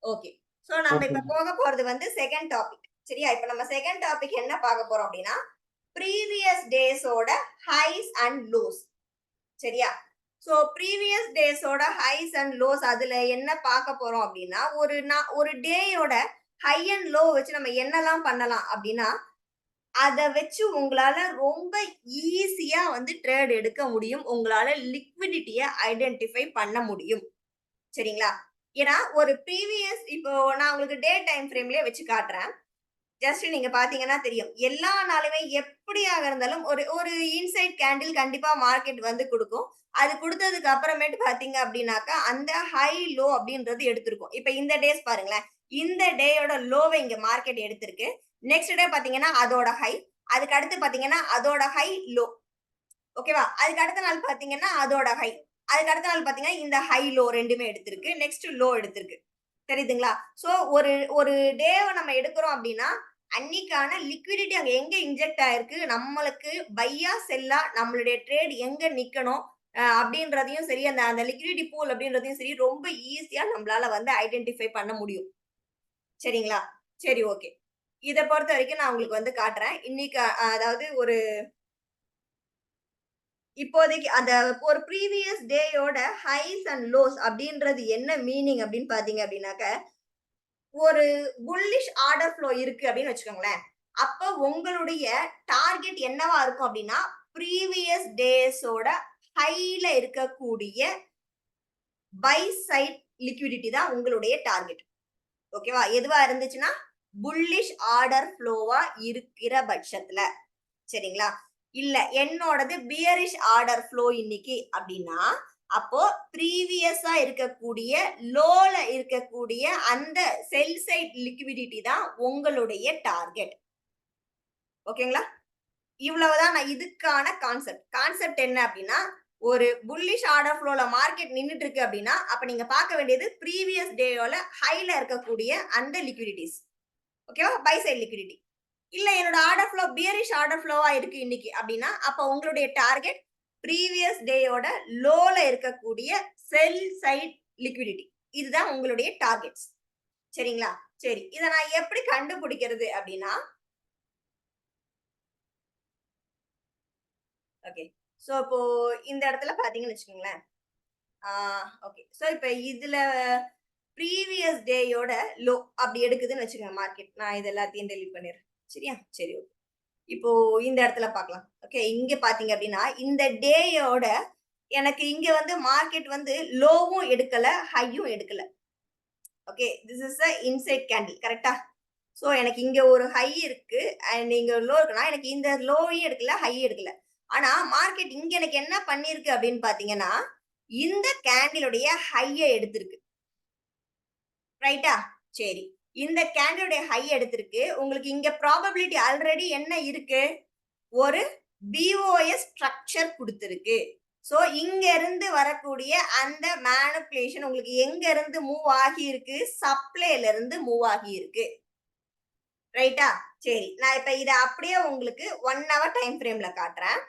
S1: ஓகே. சோ நம்ம இப்ப போக போறது வந்து செகண்ட் டாபிக். சரியா? இப்ப நம்ம செகண்ட் டாபிக் என்ன பார்க்க போறோம் அப்படின்னா ப்ரீவியஸ் டேஸோட ஹைஸ் அண்ட் லோஸ். சரியா? சோ ப்ரீவியஸ் டேஸோட ஹைஸ் அண்ட் லோஸ் அதுல என்ன பார்க்க போறோம் அப்படின்னா ஒரு டேயோட ஹை அண்ட் லோ வச்சு நம்ம என்னெல்லாம் பண்ணலாம் அப்படின்னா அத வச்சு உங்களால ரொம்ப ஈஸியா வந்து ட்ரேட் எடுக்க முடியும். உங்களால லிக்விடிட்டிய ஐடென்டிஃபை பண்ண முடியும். சரிங்களா? ஏன்னா ஒரு ப்ரீவியஸ் இப்போ நான் உங்களுக்கு டே டைம் ஃப்ரேம்லயே வச்சு காட்டுறேன். ஜஸ்ட் நீங்க பாத்தீங்கன்னா தெரியும். எல்லா நாளுமே எப்படியாக இருந்தாலும் ஒரு இன்சைட் கேண்டில் கண்டிப்பா மார்க்கெட் வந்து கொடுக்கும். அது கொடுத்ததுக்கு அப்புறமேட்டு பாத்தீங்க அப்படின்னாக்கா அந்த ஹை லோ அப்படின்றது எடுத்திருக்கும். இப்ப இந்த டேஸ் பாருங்களேன். இந்த டேயோட லோவை இங்க மார்க்கெட் எடுத்திருக்கு. நெக்ஸ்ட் டே பாத்தீங்கன்னா அதோட ஹை, அதுக்கு அடுத்து பாத்தீங்கன்னா அதோட ஹை லோ. ஓகேவா? அதுக்கு அடுத்த நாள் பாத்தீங்கன்னா அதோட ஹை, அதுக்கு அடுத்த நாள் பாத்தீங்கன்னா இந்த ஹை லோ ரெண்டுமே எடுத்திருக்கு. நெக்ஸ்ட் லோ எடுத்திருக்கு. தெரியுதுங்களா? சோ ஒரு டேவை நம்ம எடுக்கிறோம் அப்படின்னா அன்னைக்கான லிக்விடிட்டி அங்க எங்க இன்ஜெக்ட் ஆயிருக்கு, நம்மளுக்கு பையா செல்லா நம்மளுடைய ட்ரேட் எங்க நிக்கணும் அப்படின்றதையும் சரி, அந்த லிக்விடிட்டி பூல் அப்படின்றதையும் சரி ரொம்ப ஈஸியா நம்மளால வந்து ஐடென்டிஃபை பண்ண முடியும். சரிங்களா? சரி, ஓகே. இத பொறுத்த வரைக்கும் நான் உங்களுக்கு வந்து காட்டுறேன். இன்னைக்கு அதாவது ஒரு இப்போதைக்கு அந்த ஒரு ப்ரீவியஸ் டேயோட ஹைஸ் அண்ட் லோஸ் அப்படின்றது என்ன மீனிங் அப்படின்னு பாத்தீங்க அப்படின்னாக்க, ஒரு புல்லிஷ் ஆர்டர் ஃப்ளோ இருக்கு அப்படின்னு வச்சுக்கோங்களேன். அப்ப உங்களுடைய டார்கெட் என்னவா இருக்கும் அப்படின்னா, ப்ரீவியஸ் டேஸோட ஹைல இருக்கக்கூடிய பை சைட் லிக்விடிட்டி தான் உங்களுடைய டார்கெட். ஓகேவா? எதுவா இருந்துச்சுன்னா, புல்லிஷ் ஆர்டர் ஃப்ளோவா இருக்கிற பட்சத்துல. சரிங்களா? இல்ல என்னோடது பியரிஷ் ஆர்டர் ஃப்ளோ இன்னைக்கு அப்படின்னா, அப்போ ப்ரீவியஸா இருக்கக்கூடிய லோல இருக்கக்கூடிய அந்த செல் சைட் லிக்விடிட்டி தான் உங்களுடைய டார்கெட். ஓகேங்களா? இவ்வளவுதான் நான் இதுக்கான கான்செப்ட். கான்செப்ட் என்ன அப்படின்னா, ஒரு புல்லிஷ் ஆர்டர் ஃப்ளோல மார்க்கெட் நின்னுட்டு இருக்கு அப்படின்னா, அப்ப நீங்க பார்க்க வேண்டியது ப்ரீவியஸ் டேயோட ஹைல இருக்கக்கூடிய அந்த லிக்விடிட்டிஸ். ஓகேவா? Buy side liquidity. இல்ல என்னோட ஆர்டர் ஃப்ளோ பியரிஷ் ஆர்டர் ஃப்ளோவா இருக்கு இன்னைக்கு அப்படின்னா, அப்ப உங்களுடைய டார்கெட் ப்ரீவியஸ் டேயோட லோல இருக்கக்கூடிய செல் சைட் லிக்விடிட்டி. இதுதான் உங்களுடைய டார்கெட்ஸ். சரிங்களா? சரி. இத நான் எப்படி கண்டுபிடிக்கிறது அப்படின்னா, ஓகே. சோ இப்போ இந்த இடத்துல பாத்தீங்கன்னு வச்சுக்கோங்களேன். ஓகே. சோ இப்ப இதுல ப்ரீவியஸ் டேயோட லோ அப்படி எடுக்குதுன்னு வச்சுக்கோங்க மார்க்கெட். நான் இது எல்லாத்தையும் டெலீட் பண்ணிடுறேன். சரியா? சரி. ஓகே. இப்போ இந்த இடத்துல பார்க்கலாம். ஓகே. இங்க பாத்தீங்க அப்படின்னா, இந்த டேயோட எனக்கு இங்க வந்து மார்க்கெட் வந்து லோவும் எடுக்கல, ஹையும் எடுக்கல. Okay. This is a inside candle. கரெக்ட்டா? சோ எனக்கு இங்க ஒரு ஹை இருக்கு அண்ட் இங்க லோ இருக்குன்னா, எனக்கு இந்த லோவையும் எடுக்கல, ஹையும் எடுக்கல. ஆனா மார்க்கெட் இங்க எனக்கு என்ன பண்ணிருக்கு அப்படின்னு பாத்தீங்கன்னா, இந்த கேண்டிலுடைய ஹைய எடுத்திருக்கு. ரைட்டா? சரி. இந்த கேண்டிலுடைய ஹை எடுத்திருக்கு. உங்களுக்கு இங்க ப்ராபபிலிட்டி ஆல்ரெடி என்ன இருக்கு? ஒரு பிஓஎஸ் ஸ்ட்ரக்சர் குடுத்திருக்கு. சோ இங்க இருந்து வரக்கூடிய அந்த மேனிபுலேஷன் உங்களுக்கு எங்க இருந்து மூவ் ஆகி இருக்கு? சப்ளைல இருந்து மூவ் ஆகி இருக்கு. ரைட்டா? சரி. நான் இப்ப இத அப்படியே உங்களுக்கு 1 ஹவர் டைம் ஃப்ரேம்ல காட்டுறேன்.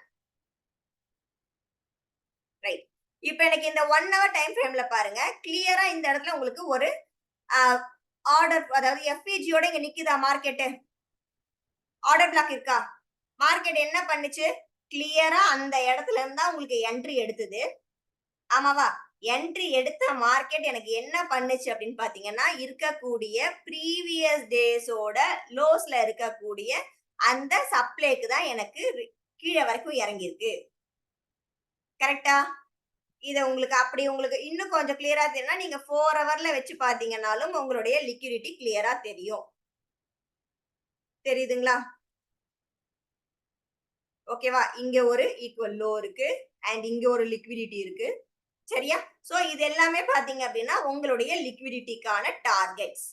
S1: ரைட். இப்ப எனக்கு இந்த 1 ஹவர் டைம் ஃப்ரேம்ல பாருங்க. கிளியரா இந்த இடத்துல உங்களுக்கு ஒரு ஆர்டர் அதாவது எஃப்இஜியோட இங்க நிக்குதா மார்க்கெட்? ஆர்டர் பிளாக் இருக்கா? மார்க்கெட் என்ன பண்ணுச்சு? கிளியரா அந்த இடத்துல இருந்தா உங்களுக்கு என்ட்ரி எடுத்தது. ஆமாவா? என்ட்ரி எடுத்த மார்க்கெட் எனக்கு என்ன பண்ணுச்சு அப்படின்னு பாத்தீங்கன்னா, இருக்கக்கூடிய ப்ரீவியஸ் டேஸோட லோஸ்ல இருக்கக்கூடிய அந்த சப்ளைக்கு தான் எனக்கு கீழ வரைக்கும் இறங்கியிருக்கு. கரெக்ட்டா? இத உங்களுக்கு அப்படி உங்களுக்கு இன்னும் கொஞ்சம் கிளியரா தெரியும்னா, நீங்க 4 ஹவர்ல வச்சு பாத்தீங்கன்னாலும் உங்களுடைய லிக்விடிட்டி கிளியரா தெரியும். தெரியுதுங்களா? ஓகேவா? இங்க ஒரு ஈக்குவல் லோ இருக்கு அண்ட் இங்க ஒரு லிக்விடிட்டி இருக்கு. சரியா? சோ இது எல்லாமே பாத்தீங்க அப்படின்னா உங்களுடைய லிக்விடிட்டிக்கான டார்கெட்ஸ்.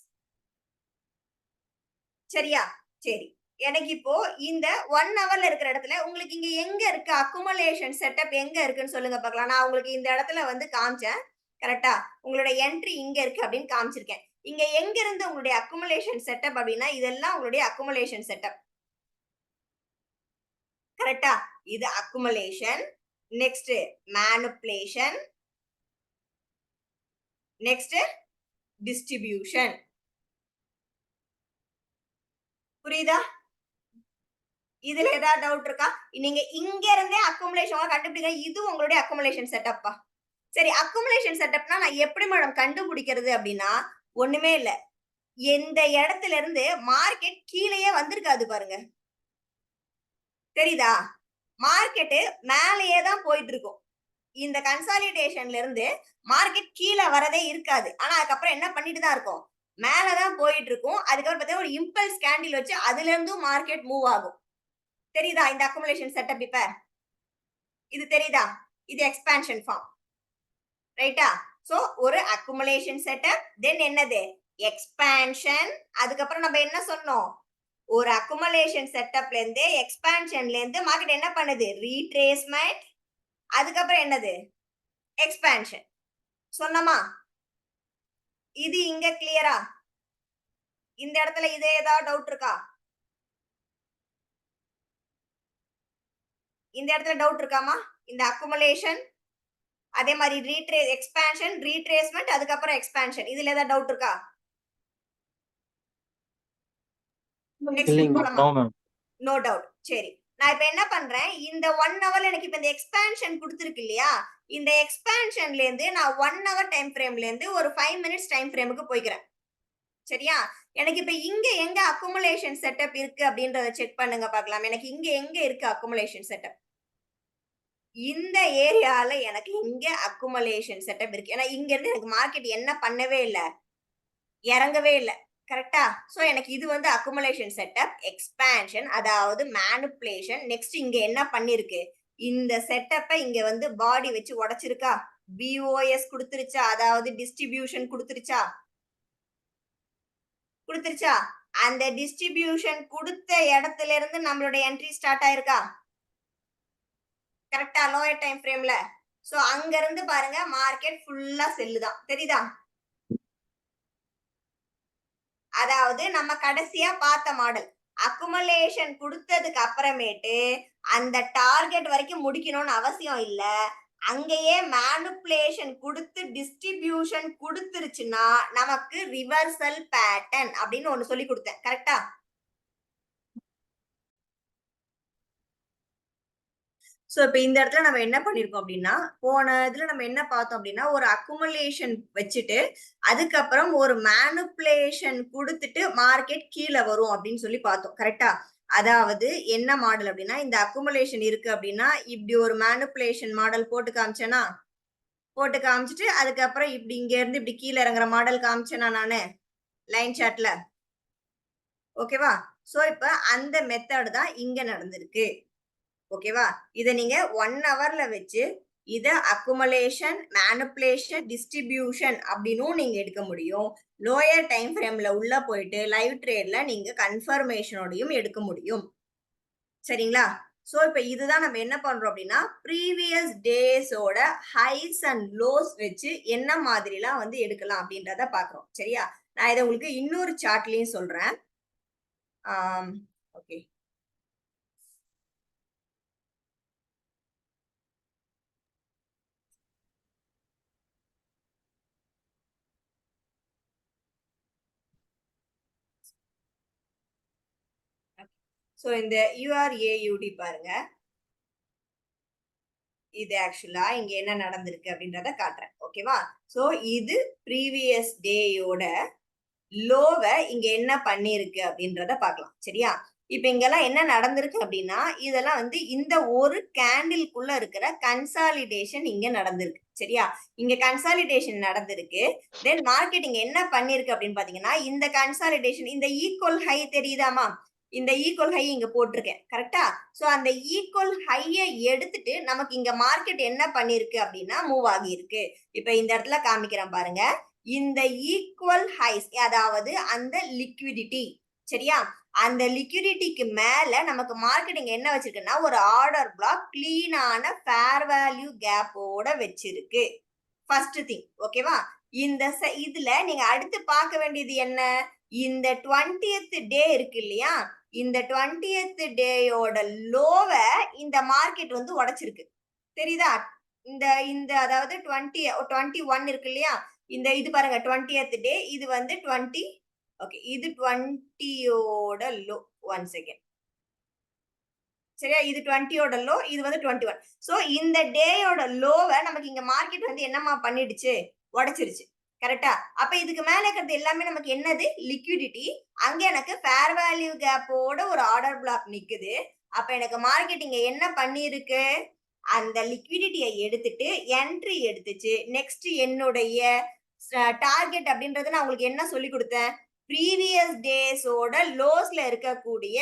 S1: சரியா? சரி. எனக்கு இப்போ இந்த 1 ஹவர்ல இருக்கிற இடத்துல உங்களுக்கு இங்க எங்க இருக்கு அக்குமுலேஷன் செட்டப் எங்க இருக்குன்னு சொல்லுங்க பார்க்கலாம். நான் உங்களுக்கு இந்த இடத்துல வந்து காமிச்சேன். கரெக்ட்டா? உங்களோட என்ட்ரி இங்க இருக்கு அப்படின்னு காமிச்சிருக்கேன். இங்க எங்க இருந்து உங்களுடைய அக்குமுலேஷன் செட்டப் அப்படின்னா, இதெல்லாம் உங்களுடைய அக்குமுலேஷன் செட்டப். கரெக்ட்டா? இது accumulation. Next manipulation. Next distribution. புரியுதா? இதுல ஏதாவது டவுட் இருக்கா? நீங்க இங்க இருந்தே அக்குமுலேஷன் கண்டுபிடிங்க. இது உங்களுடைய அக்குமுலேஷன் செட்டப்பா. சரி அக்குமுலேஷன் செட்டப்னா நான் எப்படி மேடம் கண்டுபிடிக்கிறது அப்படின்னா, ஒண்ணுமே இல்ல. எந்த இடத்துல இருந்து மார்க்கெட் கீழேயே வந்திருக்காது பாருங்க. தெரியுதா? மார்க்கெட் மேலேயே தான் போயிட்டு இருக்கும். இந்த கன்சாலிடேஷன்ல இருந்து மார்க்கெட் கீழ வரதே இருக்காது. ஆனா அதுக்கப்புறம் என்ன பண்ணிட்டு தான் இருக்கும்? மேலதான் போயிட்டு இருக்கும். அதுக்கப்புறம் பார்த்தீங்கன்னா ஒரு இம்பல்ஸ் கேண்டில் வச்சு அதுல இருந்தும் மார்க்கெட் மூவ் ஆகும். தெரியுதா இந்த அக்குமுலேஷன் செட்டப் இப்ப? இது தெரியுதா? இது எக்ஸ்பான்ஷன் ஃபார்ம். ரைட்டா? சோ ஒரு அக்குமுலேஷன் செட்டப் தென் என்னது? எக்ஸ்பான்ஷன். அதுக்கப்புறம் நம்ம என்ன சொன்னோம்? ஒரு அக்குமுலேஷன் செட்டப்ல இருந்து எக்ஸ்பான்ஷன்ல இருந்து மார்க்கெட் என்ன பண்ணுது? ரீட்ரேஸ்மென்ட். அதுக்கப்புறம் என்னது? எக்ஸ்பான்ஷன். சொன்னமா? இது இங்க கிளியரா? இந்த இடத்துல இதே ஏதாவது டவுட் இருக்கா? இந்த இடத்துல டவுட் இருக்காமா? இந்த அக்குமுலேஷன் அதே மாதிரி எக்ஸ்பான்ஷன், ரீட்ரேஸ்மென்ட் அதுக்கப்புறம் எக்ஸ்பான்ஷன். இதுல ஏதாவது டவுட் இருக்கா? நெக்ஸ்ட்
S2: இல்லைங்க.
S1: போலாமா?
S3: No, ma'am.
S1: No doubt. சரி, நான் இப்ப என்ன பண்றேன், இந்த 1 ஹவர்ல எனக்கு இப்ப இந்த எக்ஸ்பான்ஷன் கொடுத்திருக்கு இல்லையா, இந்த எக்ஸ்பான்ஷன்ல இருந்து நான் 1 ஹவர் டைம் ஃப்ரேம்ல இருந்து ஒரு 5 மினிட்ஸ் டைம் ஃப்ரேமுக்கு போய்க்கிறேன். சரியா? எனக்கு இப்ப இங்க எங்க அக்குமுலேஷன் செட்டப் இருக்கு அப்படின்றத செக் பண்ணுங்க பார்க்கலாம். எனக்கு இங்க எங்க இருக்கு அக்குமுலேஷன் செட்டப்? இந்த ஏரியால எனக்கு இங்க அக்குமுலேஷன் செட்டப் இருக்கு. ஏன்னா இங்க இருந்து எனக்கு மார்க்கெட் என்ன பண்ணவே இல்ல, இறங்கவே இல்ல. கரெக்டா? சோ எனக்கு இது வந்து அக்குமுலேஷன் செட்டப், எக்ஸ்பான்ஷன், அதாவது மேனிபுலேஷன். நெக்ஸ்ட் இங்க என்ன பண்ணிருக்கு, இந்த செட்டப்பை இங்க வந்து பாடி வச்சு உடைச்சிருக்கா, பிஓஎஸ் கொடுத்துருச்சா, அதாவது டிஸ்ட்ரிபியூஷன் கொடுத்துருச்சா, கொடுத்துருச்சா? அந்த டிஸ்ட்ரிபியூஷன் கொடுத்த இடத்துல இருந்து நம்மளோட என்ட்ரி ஸ்டார்ட் ஆயிருக்கா, கரெக்டா? லோயர் டைம் ஃப்ரேம்ல. சோ அங்க இருந்து பாருங்க மார்க்கெட் ஃபுல்லா செல்லு தான், தெரியுதா? அதாவது நம்ம கடைசியா பார்த்த மாடல் அக்குமுலேஷன் கொடுத்ததுக்கு அப்புறமேட்டு அந்த டார்கெட் வரைக்கும் முடிக்கணும்னு அவசியம் இல்ல, அங்கேயே மேனிபுலேஷன் கொடுத்து டிஸ்ட்ரிபியூஷன் கொடுத்துருச்சுன்னா நமக்கு ரிவர்சல் பேட்டர்ன் அப்படின்னு ஒண்ணு சொல்லி கொடுத்தேன். கரெக்டா? சோ இப்ப இந்த இடத்துல நம்ம என்ன பண்ணிருக்கோம் அப்படின்னா, போன இதுல நம்ம என்ன பார்த்தோம் அப்படின்னா, ஒரு அக்குமுலேஷன் வச்சுட்டு அதுக்கப்புறம் ஒரு மேனிபுலேஷன் கொடுத்துட்டு மார்க்கெட் கீழே வரும் அப்படின்னு சொல்லி பார்த்தோம். கரெக்டா? அதாவது என்ன மாடல் அப்படின்னா, இந்த அக்குமுலேஷன் இருக்கு அப்படின்னா இப்படி ஒரு மேனிபுலேஷன் மாடல் போட்டு காமிச்சேனா, போட்டு காமிச்சிட்டு அதுக்கப்புறம் இப்படி இங்க இருந்து இப்படி கீழே இறங்குற மாடல் காமிச்சேனா நானு லைன் சார்ட்ல. ஓகேவா? சோ இப்ப அந்த மெத்தட் தான் இங்க நடந்திருக்கு. ஓகேவா? இத நீங்க 1 ஹவர்ல வச்சு இத அக்குமுலேஷன், மேனிபுலேஷன், டிஸ்ட்ரிபியூஷன் அப்படினும் நீங்க எடுக்க முடியும். லோயர் டைம் ஃப்ரேம்ல உள்ள போயிட்டு லைவ் ட்ரேட்ல நீங்க கன்ஃபர்மேஷனோடையும் எடுக்க முடியும். சரிங்களா? சோ இப்ப இதுதான் நம்ம என்ன பண்றோம் அப்படின்னா, ப்ரீவியஸ் டேஸோட ஹைஸ் அண்ட் லோஸ் வச்சு என்ன மாதிரிலாம் வந்து எடுக்கலாம் அப்படின்றத பாக்குறோம். சரியா? நான் இதை உங்களுக்கு இன்னொரு சார்ட்லயும் சொல்றேன். ஓகே. சோ இந்த URAUD பாருங்க, இது ஆக்சுவலா இங்க என்ன நடந்திருக்கு அப்படின்றத காட்டுறேன். ஓகேவா? சோ இது ப்ரீவியஸ் டேயோட லோவ இங்க என்ன பண்ணிருக்கு அப்படின்றத பார்க்கலாம். சரியா? இப்ப இங்கெல்லாம் என்ன நடந்திருக்கு அப்படின்னா, இதெல்லாம் வந்து இந்த ஒரு கேண்டில்குள்ள இருக்கிற கன்சாலிடேஷன் இங்க நடந்திருக்கு. சரியா? இங்க கன்சாலிடேஷன் நடந்திருக்கு. தென் மார்க்கெட் இங்க என்ன பண்ணிருக்கு அப்படின்னு பாத்தீங்கன்னா, இந்த கன்சாலிடேஷன், இந்த ஈக்குவல் ஹை தெரியுதாமா, இந்த ஈக்குவல் ஹை இங்க போட்டிருக்கேன். கரெக்டா? சோ அந்த ஈக்குவல் ஹைய எடுத்துட்டு நமக்கு இங்க மார்க்கெட் என்ன பண்ணிருக்கு அப்படின்னா மூவ் ஆகி இருக்கு. இப்ப இந்த இடத்துல காமிக்கிறேன் பாருங்க, இந்த ஈக்குவல் ஹைஸ், அதாவது அந்த லிக்விடிட்டி. சரியா? அந்த லிக்விடிட்டிக்கு மேல நமக்கு மார்க்கெட் இங்க என்ன வச்சிருக்குன்னா ஒரு ஆர்டர் பிளாக் கிளீனான ஃபேர் வேல்யூ கேப்போட வச்சிருக்கு. First thing. ஓகேவா? இந்த இதுல நீங்க அடுத்து பார்க்க வேண்டியது என்ன, இந்த 20th டே இருக்கு இல்லையா, இந்த 20th டேயோட லோவ இந்த மார்க்கெட் வந்து உடைச்சிருக்கு. தெரியுதா? இந்த இந்த அதாவது 21 இருக்கு இல்லையா, இந்த இது பாருங்க 20th டே, இது வந்து 20. ஓகே, இது 20யோட லோ. 1 செகண்ட். சரியா? இது 20யோட லோ, இது வந்து 21. சோ இந்த டேயோட லோவ நமக்கு இங்க மார்க்கெட் வந்து என்னமா பண்ணிடுச்சு, உடைச்சிருச்சு. கரெக்டா? அப்ப இதுக்கு மேல இருக்கிறது எல்லாமே நமக்கு என்னது, லிக்விடிட்டி. அங்க எனக்கு ஃபேர் வேல்யூ கேப்போட ஒரு ஆர்டர் பிளாக் நிக்குது. அப்ப எனக்கு மார்க்கெட் இங்க என்ன பண்ணிருக்கு, அந்த லிக்விடிட்டியை எடுத்துட்டு என்ட்ரி எடுத்துச்சு. நெக்ஸ்ட் என்னுடைய டார்கெட் அப்படின்றது நான் உங்களுக்கு என்ன சொல்லி கொடுத்தேன், ப்ரீவியஸ் டேஸோட லோஸ்ல இருக்கக்கூடிய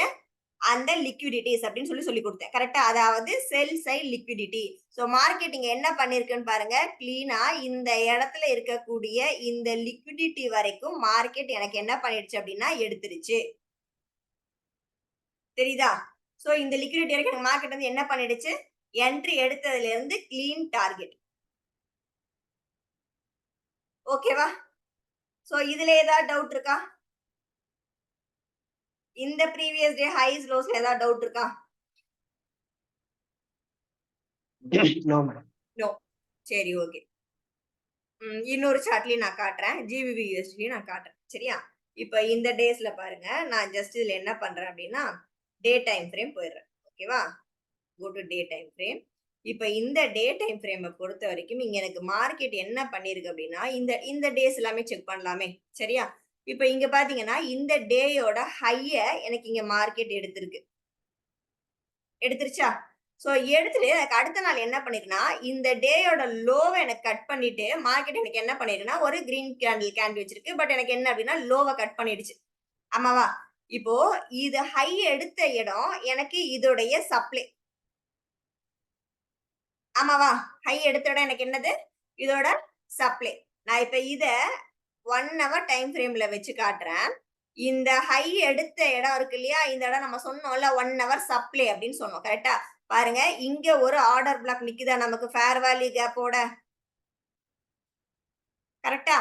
S1: அந்த லிக்விடிட்டிஸ் அப்படின்னு சொல்லி கொடுத்தேன். கரெக்டா? அதாவது செல் சைட் லிக்விடிட்டி. சோ மார்க்கெட்டிங் என்ன பண்ணிருக்குன்னு பாருங்க, கிளீனா இந்த இடத்துல இருக்கக்கூடிய இந்த லிக்விடிட்டி வரைக்கும் மார்க்கெட் எனக்கு என்ன பண்ணிடுச்சு அப்படின்னா எடுத்துருச்சு. தெரியுதா? சோ இந்த லிக்விடிட்டி வரைக்கும் மார்க்கெட் வந்து என்ன பண்ணிடுச்சு, என்ட்ரி எடுத்ததுல இருந்து கிளீன் டார்கெட். ஓகேவா? சோ இதுல ஏதாவது டவுட் இருக்கா, இந்த ப்ரீவியஸ் டே ஹைஸ் லோஸ்ல ஏதாவது டவுட் இருக்கா?
S2: No madam.
S1: நோ. சரி, ஓகே. இன்னொரு சார்ட்லயும் நான் காட்டுறேன், GBP USD நான் காட்டுறேன். சரியா? இப்ப இந்த டேஸ்ல பாருங்க நான் ஜஸ்ட் இதுல என்ன பண்றேன் அப்படின்னா டே டைம் ஃப்ரேம் போயிடுறேன். ஓகேவா? Go to day time frame. இப்ப இந்த டே டைம் ஃப்ரேமை பொறுத்த வரைக்கும் இங்க எனக்கு மார்க்கெட் என்ன பண்ணிருக்கு அப்படின்னா இந்த டேஸ் எல்லாமே செக் பண்ணலாமே. சரியா? இப்ப இங்க பாத்தீங்கன்னா இந்த டேயோட ஹைய எனக்கு இங்க மார்க்கெட் எடுத்துருச்சா? சோ எடுத்துட்டு எனக்கு அடுத்த நாள் என்ன பண்ணிருக்குன்னா இந்த டேயோட லோவை எனக்கு கட் பண்ணிட்டு மார்க்கெட் எனக்கு என்ன பண்ணிருக்குன்னா ஒரு கிரீன் கேண்டில் வச்சிருக்கு. பட் எனக்கு என்ன அப்படின்னா லோவை கட் பண்ணிடுச்சு. ஆமாவா? இப்போ இது ஹை எடுத்த இடம் எனக்கு இதோடைய சப்ளை. ஆமாவா? ஹை எடுத்த இடம் எனக்கு என்னது? இதோட சப்ளை. நான் இப்ப இத 1 hour டைம் ஃப்ரேம்ல வச்சு காட்டுறேன். இந்த ஹை எடுத்த இடம் இருக்கு இல்லையா? இந்த இடம் நம்ம சொன்னோம்ல 1 hour சப்ளை அப்படின்னு சொன்னோம். கரெக்டா? பாருங்க இங்க ஒரு ஆர்டர் பிளாக் நிக்குதா நமக்கு ஃபேர் வேல்யூ கேப்போட. கரெக்டா?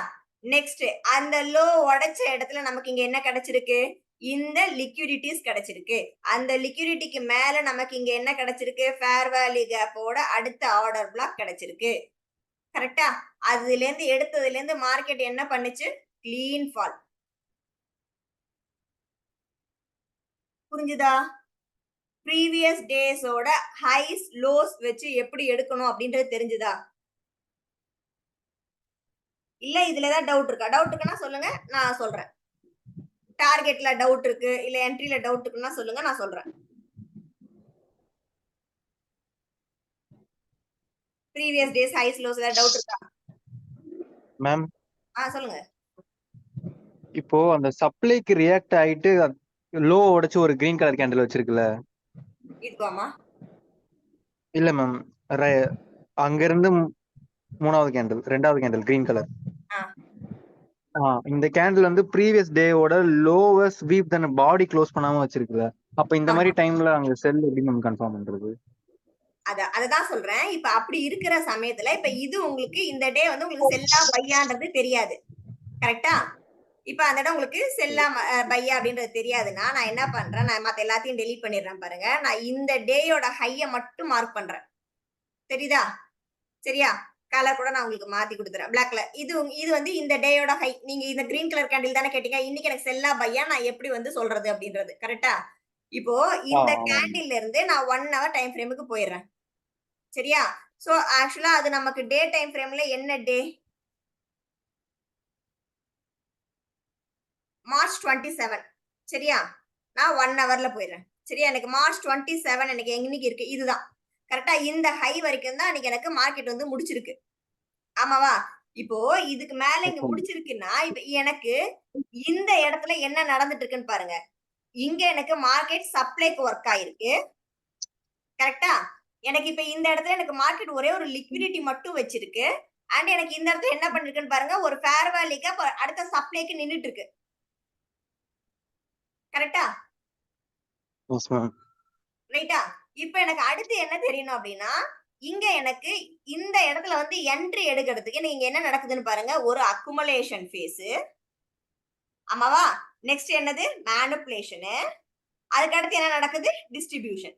S1: நெக்ஸ்ட் அந்த லோ உடைச்ச இடத்துல நமக்கு இங்க என்ன கிடைச்சிருக்கு? இந்த லிக்விடிட்டிஸ் கிடைச்சிருக்கு. அந்த லிக்விடிட்டிக்கு மேல நமக்கு இங்க என்ன கிடைச்சிருக்கு? ஃபேர் வேல்யூ கேப்போட அடுத்த ஆர்டர் பிளாக் கிடைச்சிருக்கு. கரெக்டா? அதுல இருந்து எடுத்ததுல இருந்து மார்க்கெட் என்ன பண்ணுச்சு? Clean fall. புரிஞ்சுதா? ப்ரீவியஸ் டேஸோட ஹைஸ் லோஸ் வச்சு எப்படி எடுக்கணும் அப்படின்றது தெரிஞ்சுதா? இல்ல இதுல ஏதாவது டவுட் இருக்கா? டவுட் இருக்குன்னா சொல்லுங்க, நான் சொல்றேன். டார்கெட்ல டவுட் இருக்கு இல்ல என்ட்ரில டவுட் இருக்குன்னா சொல்லுங்க, நான் சொல்றேன். ப்ரீவியஸ் டேஸ் ஹைஸ் லோஸ் ஏதாவது டவுட் இருக்கா?
S5: மேம்
S1: சொல்லுங்க.
S5: இப்போ அந்த சப்ளைக்கு ரியாக்ட் ஆயிட்டு லோ உடைச்சு ஒரு கிரீன் கலர் கேண்டில் வச்சிருக்குல்ல?
S1: இதுவாமா?
S5: இல்ல மேம், அங்க இருந்து மூணாவது கேண்டில், ரெண்டாவது கேண்டில் கிரீன் கலர். இந்த கேண்டில் வந்து ப்ரீவியஸ் டேவோட லோவ ஸ்வீப் தான பாடி க்ளோஸ் பண்ணாம வச்சிருக்குல்ல? அப்ப இந்த மாதிரி டைம்ல அங்க செல் எப்படி மேம் கன்ஃபார்ம் பண்றது?
S1: அததான் சொல்றேன். இப்ப அப்படி இருக்கிற சமயத்துல இப்ப இது உங்களுக்கு இந்த டே வந்து உங்களுக்கு செல்லா பையான்றது தெரியாது. கரெக்டா? இப்ப அந்த இடம் உங்களுக்கு செல்லா பையா அப்படின்றது தெரியாதுன்னா நான் என்ன பண்றேன்? நான் மத்த எல்லாத்தையும் டெலீட் பண்ணிடுறேன் பாருங்க. நான் இந்த டேயோட ஹைய மட்டும் மார்க் பண்றேன். தெரியுதா? சரியா? கலர் கூட நான் உங்களுக்கு மாத்தி கொடுத்துறேன். Black colour. இது வந்து இந்த டேயோட ஹை. நீங்க இந்த கிரீன் கலர் கேண்டில் தானே கேட்டீங்க. இன்னைக்கு எனக்கு செல்லா பையா நான் எப்படி வந்து சொல்றது அப்படின்றது. கரெக்டா? இப்போ இந்த கேண்டில்ல இருந்து நான் 1 hour டைம் ஃப்ரேமுக்கு போயிடுறேன். சரியா? சோ ஆக்சுவலா அது நமக்கு டே டைம் ஃப்ரேம்ல என்ன டே? மார்ச் 27. சரியா? நான் 1 hourல போயிடுறேன். சரியா? எனக்கு மார்ச் 27 எனக்கு இன்னைக்கு இருக்கு. இதுதான். கரெக்டா? இந்த ஹை வரைக்கும் தான் இன்னைக்கு எனக்கு மார்க்கெட் வந்து முடிச்சிருக்கு. ஆமாவா? இப்போ இதுக்கு மேல இங்க முடிச்சிருக்குன்னா இப்ப எனக்கு இந்த இடத்துல என்ன நடந்துட்டு இருக்குன்னு பாருங்க. இங்க எனக்கு மார்க்கெட் சப்ளைக்கு ஒர்க் ஆயிருக்கு. கரெக்டா? எனக்கு இப்ப இந்த இடத்துல எனக்கு மார்க்கெட் ஒரே ஒரு லிக்விடிட்டி மட்டும் வச்சிருக்கு. அண்ட் எனக்கு இந்த இடத்துல என்ன பண்ணிருக்குன்னு பாருங்க, ஒரு ஃபேர் வேல்யூக்கு அடுத்த சப்ளைக்கு நின்னுட்டு இருக்கு. கரெக்டா?
S5: Yes ma'am.
S1: ரைட்டா? இப்ப எனக்கு அடுத்து என்ன தெரியணும் அப்படின்னா இங்க எனக்கு இந்த இடத்துல வந்து என்ட்ரி எடுக்கிறதுக்கு நீங்க என்ன நடக்குதுன்னு பாருங்க. ஒரு அக்குமுலேஷன் ஃபேஸ். ஆமாவா? நெக்ஸ்ட் என்னது? மேனிபுலேஷன். அதுக்கு அடுத்து என்ன நடக்குது? டிஸ்ட்ரிபியூஷன்.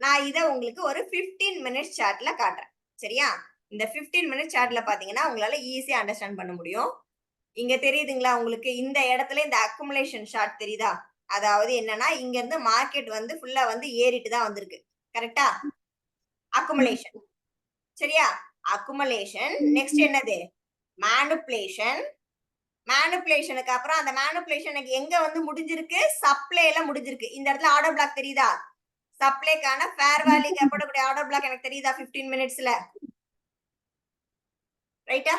S1: நான் இத உங்களுக்கு ஒரு 15 மினிட்ஸ் சார்ட்ல காட்டுறேன். சரியா? இந்த 15 மினிட்ஸ் சார்ட்ல பாத்தீங்கன்னா உங்களால ஈஸியா அண்டர்ஸ்டாண்ட் பண்ண முடியும். இங்க தெரியுதுங்களா உங்களுக்கு? இந்த இடத்துல இந்த அக்குமுலேஷன் சார்ட் தெரியுதா? அதாவது என்னன்னா இங்க இருந்து மார்க்கெட் வந்து ஃபுல்லா வந்து ஏறிட்டு தான் வந்திருக்கு. கரெக்டா? அக்குமுலேஷன். சரியா? அக்குமுலேஷன். நெக்ஸ்ட் என்னது? மேனிபுலேஷன். மேனிபுலேஷனுக்கு அப்புறம் அந்த மேனிபுலேஷன் எங்க வந்து முடிஞ்சிருக்கு? சப்ளைல முடிஞ்சிருக்கு. இந்த இடத்துல ஆர்டர் பிளாக் தெரியுதா? சப்ளைக்கான ஃபேர் வேல்யூ கேப்போட ஆர்டர் பிளாக் எனக்கு தெரியுதா 15 மினிட்ஸ்ல? ரைட்டா?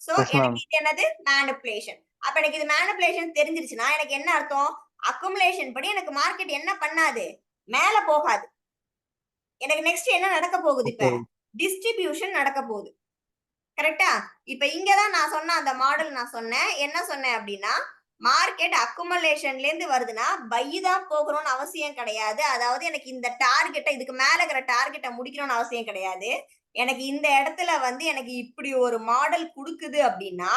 S1: சோ எனக்கு இது என்னது? மேனிபுலேஷன். அப்ப எனக்கு இது மேனிபுலேஷன் தெரிஞ்சிருச்சுன்னா எனக்கு என்ன அர்த்தம்? அக்குமுலேஷன் படி எனக்கு மார்க்கெட் என்ன பண்ணாது? மேல போகாது. எனக்கு நெக்ஸ்ட் என்ன நடக்க போகுது இப்ப? டிஸ்ட்ரிபியூஷன் நடக்க போகுது. கரெக்டா? இப்ப இங்கதான் நான் சொன்ன அந்த மாடல் நான் சொன்னேன். என்ன சொன்னேன் அப்படின்னா மார்க்கெட் அக்குமுலேஷன்ல இருந்து வருதுன்னா பை தான் போகணும்னு அவசியம் கிடையாது. அதாவது எனக்கு இந்த டார்கெட்டை இதுக்கு மேல இருக்கிற டார்கெட்டை முடிக்கணும்னு அவசியம் கிடையாது. எனக்கு இந்த இடத்துல வந்து எனக்கு இப்படி ஒரு மாடல் கொடுக்குது அப்படின்னா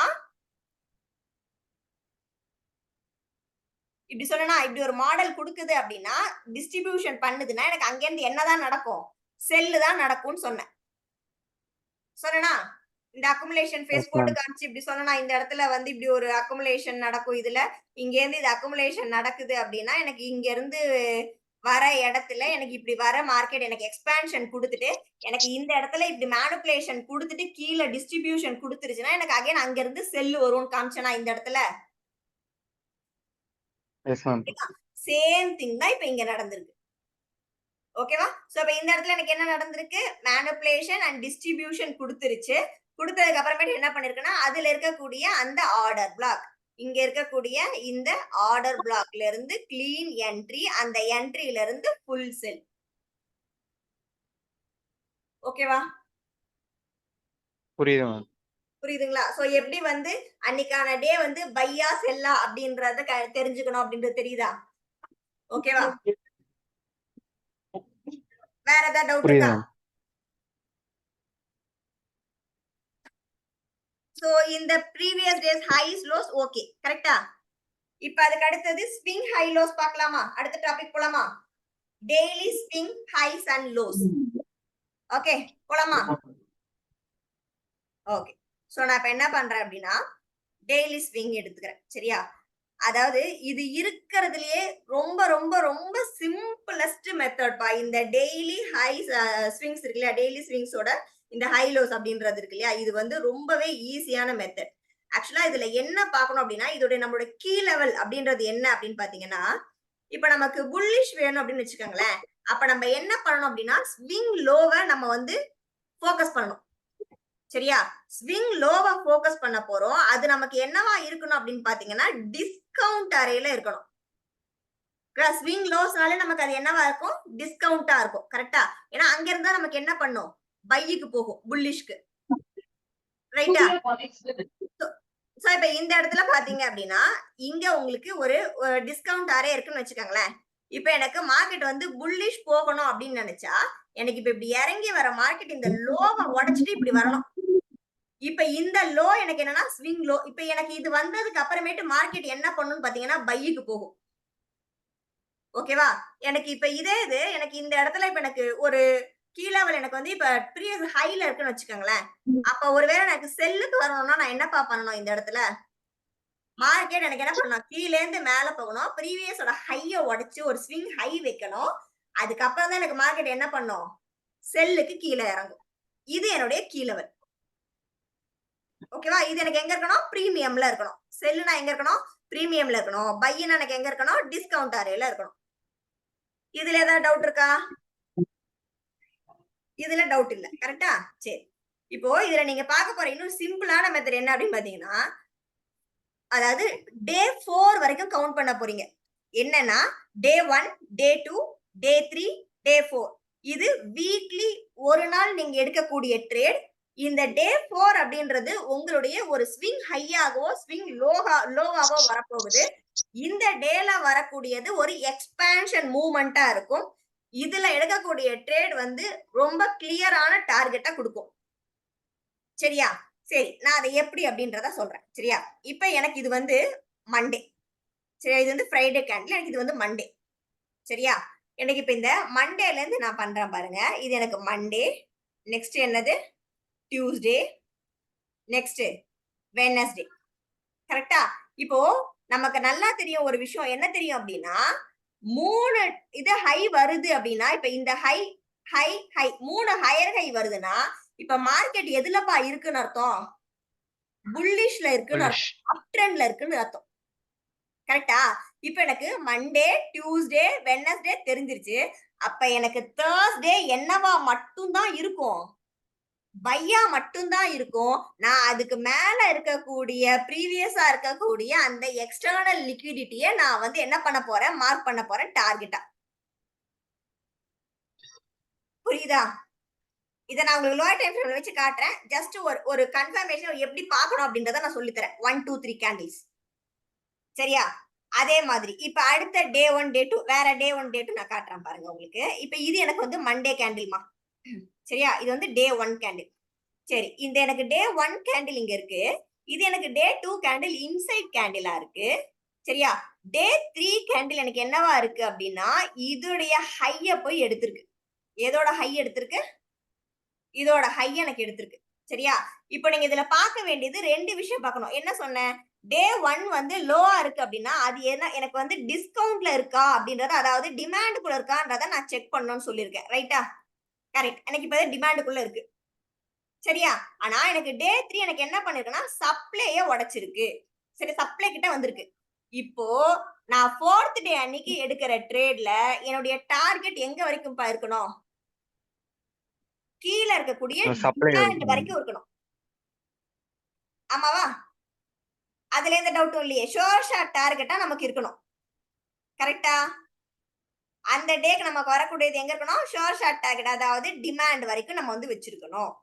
S1: இப்படி சொன்னா இப்படி ஒரு மாடல் கொடுக்குது அப்படின்னா டிஸ்ட்ரிபியூஷன் பண்ணுதுன்னா எனக்கு அங்க இருந்து என்னதான் நடக்கும்? செல்லு தான் நடக்கும்னு சொன்னேன். சொன்னா இந்த அக்குமுலேஷன் ஃபேஸ்
S5: Yes,
S1: போட்டு
S5: ma'am.
S1: காமிச்சு இப்படி சொன்னா இந்த இடத்துல வந்து இப்படி ஒரு அக்குமுலேஷன் நடக்கும். இதுல இங்க இருந்து இது அக்குமுலேஷன் நடக்குது அப்படின்னா எனக்கு இங்க இருந்து வர இடத்துல எனக்கு இப்படி வர மார்க்கெட் எனக்கு எக்ஸ்பான்ஷன் கொடுத்துட்டு எனக்கு இந்த இடத்துல இப்படி மேனிபுலேஷன் கொடுத்துட்டு கீழே டிஸ்ட்ரிபியூஷன் கொடுத்துருச்சுன்னா எனக்கு அகைன் அங்க இருந்து செல்லு வரும்னு காமிச்சனா இந்த இடத்துல
S5: Yes, ma'am.
S1: சேம் திங் தான் இப்ப இங்க நடந்திருக்கு. ஓகேவா? சோ இப்ப இந்த இடத்துல எனக்கு என்ன நடந்திருக்கு? மேனிபுலேஷன் அண்ட் டிஸ்ட்ரிபியூஷன் கொடுத்துருச்சு. கொடுத்ததுக்கு அப்புறமேட்டு என்ன பண்ணிருக்குன்னா அதுல இருக்கக்கூடிய அந்த ஆர்டர் பிளாக் இங்க இருக்கக்கூடிய இந்த ஆர்டர் பிளாக்ல இருந்து கிளீன் என்ட்ரி அந்த என்ட்ரில இருந்து ஃபுல் செல். ஓகேவா?
S5: புரியுது மேம்.
S1: புரியுதுங்களா? சோ எப்படி வந்து அன்னைக்கான டே வந்து பையா செல்லா அப்படின்றத தெரிஞ்சுக்கணும் அப்படின்றது தெரியுதா? ஓகேவா? வேற ஏதாவது டவுட்
S5: புரியுது
S1: இருக்கா?
S5: மேம்.
S1: சோ இந்த previous days highs lows okay கரெக்ட்டா? இப்ப அதுக்கு அடுத்தது ஸ்விங் ஹை லோஸ் பார்க்கலாமா? அடுத்த டாபிக் போலாமா? Daily swing highs and lows. Okay போலாமா? ஓகே சோ நான் இப்ப என்ன பண்றேன் அப்படின்னா டெய்லி ஸ்விங் எடுத்துக்கிறேன். சரியா? அதாவது இது இருக்கிறதுலயே ரொம்ப ரொம்ப ரொம்ப சிம்பிளஸ்ட் மெத்தட் பா இந்த டெய்லி ஹை ஸ்விங்ஸ் இருக்கு இல்லையா டெய்லி ஸ்விங்ஸோட இந்த ஹை லோஸ் அப்படின்றது இருக்கு இல்லையா இது வந்து ரொம்பவே ஈஸியான மெத்தட். ஆக்சுவலா இதுல என்ன பார்க்கணும் அப்படின்னா இதோட நம்மளோட கீ லெவல் அப்படின்றது என்ன அப்படின்னு பாத்தீங்கன்னா இப்ப நமக்கு புல்லிஷ் வேணும் அப்படின்னு வச்சுக்கோங்களேன். அப்ப நம்ம என்ன பண்ணணும் அப்படின்னா ஸ்விங் லோவை நம்ம வந்து ஃபோக்கஸ் பண்ணணும். சரியா? ஸ்விங் லோவை ஃபோக்கஸ் பண்ண போறோம். அது நமக்கு என்னவா இருக்கணும் அப்படின்னு பாத்தீங்கன்னா டிஸ்கவுண்ட் அறையில இருக்கணும். ஸ்விங் லோஸ்னாலே நமக்கு அது என்னவா இருக்கும்? டிஸ்கவுண்டா இருக்கும். கரெக்டா? ஏன்னா அங்க இருந்தா நமக்கு என்ன பண்ணும்? பைக்கு போகும் புல்லிஷ்க்கு. ரைட்டா? சோ இப்ப இந்த இடத்துல பாத்தீங்க அப்படின்னா இங்க உங்களுக்கு ஒரு டிஸ்கவுண்ட் அறை இருக்குன்னு வச்சுக்கோங்களேன். இப்ப எனக்கு மார்க்கெட் வந்து புல்லிஷ் போகணும் அப்படின்னு நினைச்சா எனக்கு இப்ப இப்படி இறங்கி வர மார்க்கெட் இந்த லோவை உடைச்சிட்டு இப்படி வரணும். இப்ப இந்த லோ எனக்கு என்னன்னா ஸ்விங் லோ. இப்ப எனக்கு இது வந்ததுக்கு அப்புறமேட்டு மார்க்கெட் என்ன பண்ணும்னு பாத்தீங்கன்னா பைக்கு போகும். ஓகேவா? எனக்கு இப்ப இதே இது எனக்கு இந்த இடத்துல இப்ப எனக்கு ஒரு கீ லெவல் எனக்கு வந்து இப்ப ப்ரீவியஸ் ஹைல இருக்குன்னு வச்சுக்கோங்களேன். அப்ப ஒருவேளை எனக்கு செல்லுக்கு வரணும்னா நான் என்னப்பா பண்ணணும் இந்த இடத்துல? மார்க்கெட் எனக்கு என்ன பண்ணணும்? கீழே இருந்து மேல போகணும். ப்ரீவியஸோட ஹைய உடைச்சு ஒரு ஸ்விங் ஹை வைக்கணும். அதுக்கப்புறம் தான் எனக்கு மார்க்கெட் என்ன பண்ணும்? செல்லுக்கு கீழே இறங்கும். இது என்னுடைய கீ லெவல். ஓகேவா? இது எனக்கு எங்க இருக்கணும்? பிரீமியம்ல இருக்கணும். செல்லுனா எங்க இருக்கணும்? பிரீமியம்ல இருக்கணும். பையினா எனக்கு எங்க இருக்கணும்? டிஸ்கவுண்ட் அறையில இருக்கணும். இதுல ஏதாவது டவுட் இருக்கா? இதுல டவுட் இல்ல. கரெக்டா? சரி. இப்போ இதுல நீங்க பார்க்க போற இன்னும் சிம்பிளான மெத்தட் என்ன அப்படின்னு பாத்தீங்கன்னா அதாவது டே 4 வரைக்கும் கவுண்ட் பண்ண போறீங்க. என்னன்னா டே 1, டே 2, டே 3, டே 4. இது வீக்லி ஒரு நாள் நீங்க எடுக்கக்கூடிய ட்ரேட். இந்த டே 4 அப்படின்றது உங்களுடைய ஒரு ஸ்விங் ஹையாகவோ ஸ்விங் லோவாவோ வரப்போகுது. இந்த டேல வரக்கூடியது ஒரு எக்ஸ்பான்ஷன் மூவ்மெண்டா இருக்கும். இதுல எடுக்கக்கூடிய ட்ரேட் வந்து ரொம்ப கிளியரான டார்கெட்டா கொடுக்கும். சரியா? சரி நான் அதை எப்படி அப்படின்றத சொல்றேன். சரியா? இப்ப எனக்கு இது வந்து மண்டே. சரியா? இது வந்து ஃப்ரைடே கேண்டில். எனக்கு இது வந்து மண்டே. சரியா? எனக்கு இப்ப இந்த மண்டேல இருந்து நான் பண்றேன் பாருங்க. இது எனக்கு மண்டே. நெக்ஸ்ட் என்னது? டியூஸ்டே. Next Wednesday. கரெக்டா? இப்போ நமக்கு நல்லா தெரியும் ஒரு விஷயம் என்ன தெரியும் அப்படின்னா 3 இது ஹை வருது அப்படின்னா இப்ப இந்த high high high 3 higher high வருதுன்னா இப்ப மார்க்கெட் எதுலப்பா இருக்குன்னு அர்த்தம்? புல்லிஷ்ல இருக்குன்னு அர்த்தம். அப் ட்ரெண்ட்ல இருக்குன்னு அர்த்தம். கரெக்டா? இப்ப எனக்கு மண்டே, டியூஸ்டே, வெட்னஸ்டே தெரிஞ்சிருச்சு. அப்ப எனக்கு தேர்ஸ்டே என்னவா மட்டும் தான் இருக்கும்? பையா மட்டும் தான் இருக்கும். நான் அதுக்கு மேல இருக்கக்கூடிய ப்ரீவியஸா இருக்கக்கூடிய அந்த எக்ஸ்டர்னல் லிக்விடிட்டியை நான் வந்து என்ன பண்ண போறேன்? மார்க் பண்ண போறேன் டார்கெட்டா. புரியுதா? இத நான் உங்களுக்கு லோயர் டைம் ஃப்ரேம்ல வச்சு காட்டுறேன். ஜஸ்ட் ஒரு கன்ஃபர்மேஷன் எப்படி பார்க்கணும் அப்படின்றத நான் சொல்லி தரேன். 1 2 3 கேண்டில்ஸ். சரியா? அதே மாதிரி இப்ப அடுத்த டே 1 டே 2 வேற டே 1 டே 2 நான் காட்டுறேன் பாருங்க உங்களுக்கு. இப்ப இது எனக்கு வந்து மண்டே கேண்டில்மா. சரியா? இது வந்து டே 1 கேண்டில். சரி இந்த எனக்கு டே 1 கேண்டில் இங்க இருக்கு. இது எனக்கு டே 2 கேண்டில் இன்சைட் கேண்டிலா இருக்கு. சரியா? டே 3 கேண்டில் எனக்கு என்னவா இருக்கு அப்படின்னா இதோடைய ஹைய போய் எடுத்திருக்கு. எதோட ஹை எடுத்திருக்கு? இதோட ஹை எனக்கு எடுத்திருக்கு. சரியா? இப்போ நீங்க இதுல பார்க்க வேண்டியது 2 விஷயம் பார்க்கணும். என்ன சொன்னேன்? டே 1 வந்து லோவா இருக்கு அப்படின்னா, அது என்ன எனக்கு வந்து டிஸ்கவுண்ட்ல இருக்கா அப்படின்றத, அதாவது டிமாண்டுக்குள்ள இருக்கான்றத நான் செக் பண்ணணும்னு சொல்லியிருக்கேன். ரைட்டா? கரெக்ட். எனக்கு இப்ப டிமாண்டுக்குள்ள இருக்கு. சரியா? ஆனா எனக்கு டே 3 எனக்கு என்ன பண்ணிருக்குன்னா, சப்ளைய உடைச்சிருக்கு. சரி, சப்ளை கிட்ட வந்திருக்கு. இப்போ நான் 4th டே அன்னைக்கு எடுக்கிற ட்ரேட்ல என்னுடைய டார்கெட் எங்க வரைக்கும் இருக்கணும்? கீழ இருக்கக்கூடிய
S5: சப்ளை
S1: டிமாண்ட் வரைக்கும் இருக்கணும். ஆமாவா? அதுல எந்த டவுட்டும் இல்லையே. ஷோர் ஷாட் டார்கெட்டா நமக்கு இருக்கணும். கரெக்ட்டா? அந்த டேக்கு நமக்கு வரக்கூடியது எங்க இருக்கணும்? ஷோர் ஷாட் டார்கெட், அதாவது டிமாண்ட் வரைக்கும் நம்ம வந்து வச்சிருக்கணும்.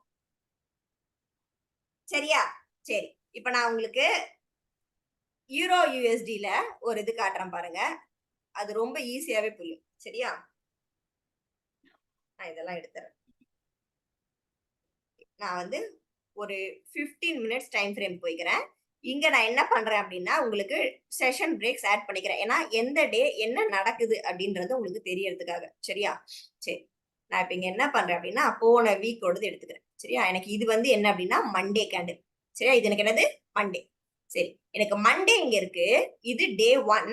S1: சரியா? சரி. இப்ப நான் உங்களுக்கு யூரோ யூஎஸ்டில ஒரு இது காட்டுறேன் பாருங்க. அது ரொம்ப ஈஸியாவே புரியும். சரியா? நான் இதெல்லாம் எடுத்துறேன். நான் வந்து ஒரு 15 மினிட்ஸ் டைம் ஃப்ரேம் போய்க்கிறேன். இங்க நான் என்ன பண்றேன் அப்படின்னா, உங்களுக்கு செஷன் பிரேக்ஸ் ஆட் பண்ணிக்கிறேன். ஏன்னா எந்த டே என்ன நடக்குது அப்படின்றது உங்களுக்கு தெரியறதுக்காக. சரியா? சரி. நான் இப்ப இங்க என்ன பண்றேன் அப்படின்னா, போன வீக்கோடது எடுத்துக்கிறேன். சரியா? எனக்கு இது வந்து என்ன அப்படின்னா மண்டே கேண்டில். சரியா? இது எனக்கு என்னது? மண்டே. சரி. எனக்கு மண்டே இங்க இருக்கு. இது டே 1.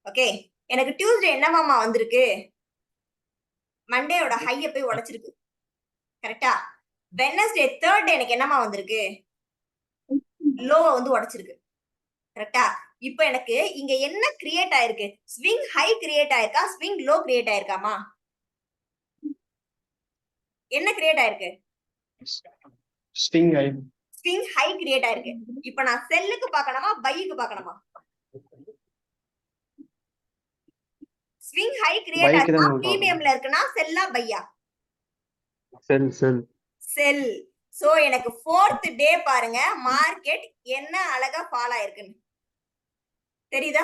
S1: ஓகே. எனக்கு டியூஸ்டே என்னவாமா வந்திருக்கு? மண்டேயோட ஹைய போய் உடைச்சிருக்கு. கரெக்டா? வெட்னஸ்டே 3rd டே எனக்கு என்னமா வந்திருக்கு? லோவ வந்து உடைச்சிருக்கு. கரெக்டா? இப்போ எனக்கு இங்க என்ன கிரியேட் ஆயிருக்கு? ஸ்விங் ஹை கிரியேட் ஆயிருக்கா? ஸ்விங் லோ கிரியேட் ஆயிருக்காமா? என்ன கிரியேட் ஆயிருக்கு?
S2: Swing high.
S1: Swing high create ஆயிருக்கு. இப்போ நான் செல்லுக்கு பார்க்கணுமா, பைக்கு பார்க்கணுமா? ஸ்விங் ஹை கிரியேட்
S2: பைக்கு
S1: ஆயிருக்கா?
S2: தான்
S1: பிரீமியம்ல இருக்குனா செல்லா பையா?
S5: செல் செல்
S1: செல். சோ எனக்கு 4th டே பாருங்க, மார்க்கெட் என்ன அழகா ஃபால் ஆயிருக்குன்னு. தெரியுதா?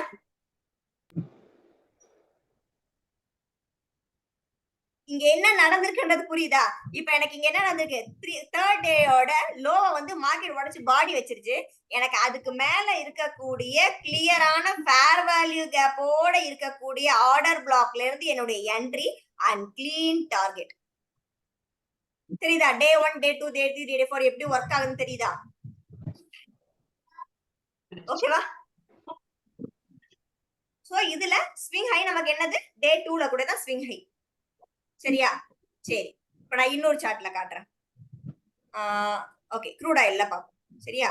S1: இங்க என்ன நடந்திருக்குன்றது புரியுதா? இப்ப எனக்கு இங்க என்ன நடந்திருக்கு? 3rd டேயோட லோவ வந்து மார்க்கெட் உடைச்சு பாடி வச்சிருச்சு. எனக்கு அதுக்கு மேல இருக்கக்கூடிய கிளியரான ஃபேர் வேல்யூ கேப்போட இருக்கக்கூடிய ஆர்டர் பிளாக்ல இருந்து என்னுடைய என்ட்ரி அண்ட் கிளீன் டார்கெட். தெரியுதா? டே 1, டே 2, டே 3, டே 4 எப்படி ஒர்க் ஆகுதுன்னு தெரியுதா? ஓகேவா? சோ இதுல ஸ்விங் ஹை நமக்கு என்னது? டே 2ல கூட தான் ஸ்விங் ஹை. சரியா? சரி. இப்ப நான் இன்னொரு சார்ட்ல காட்டுறேன். ஓகே, க்ரூட் ஆயில்ல பாப்போம். சரியா?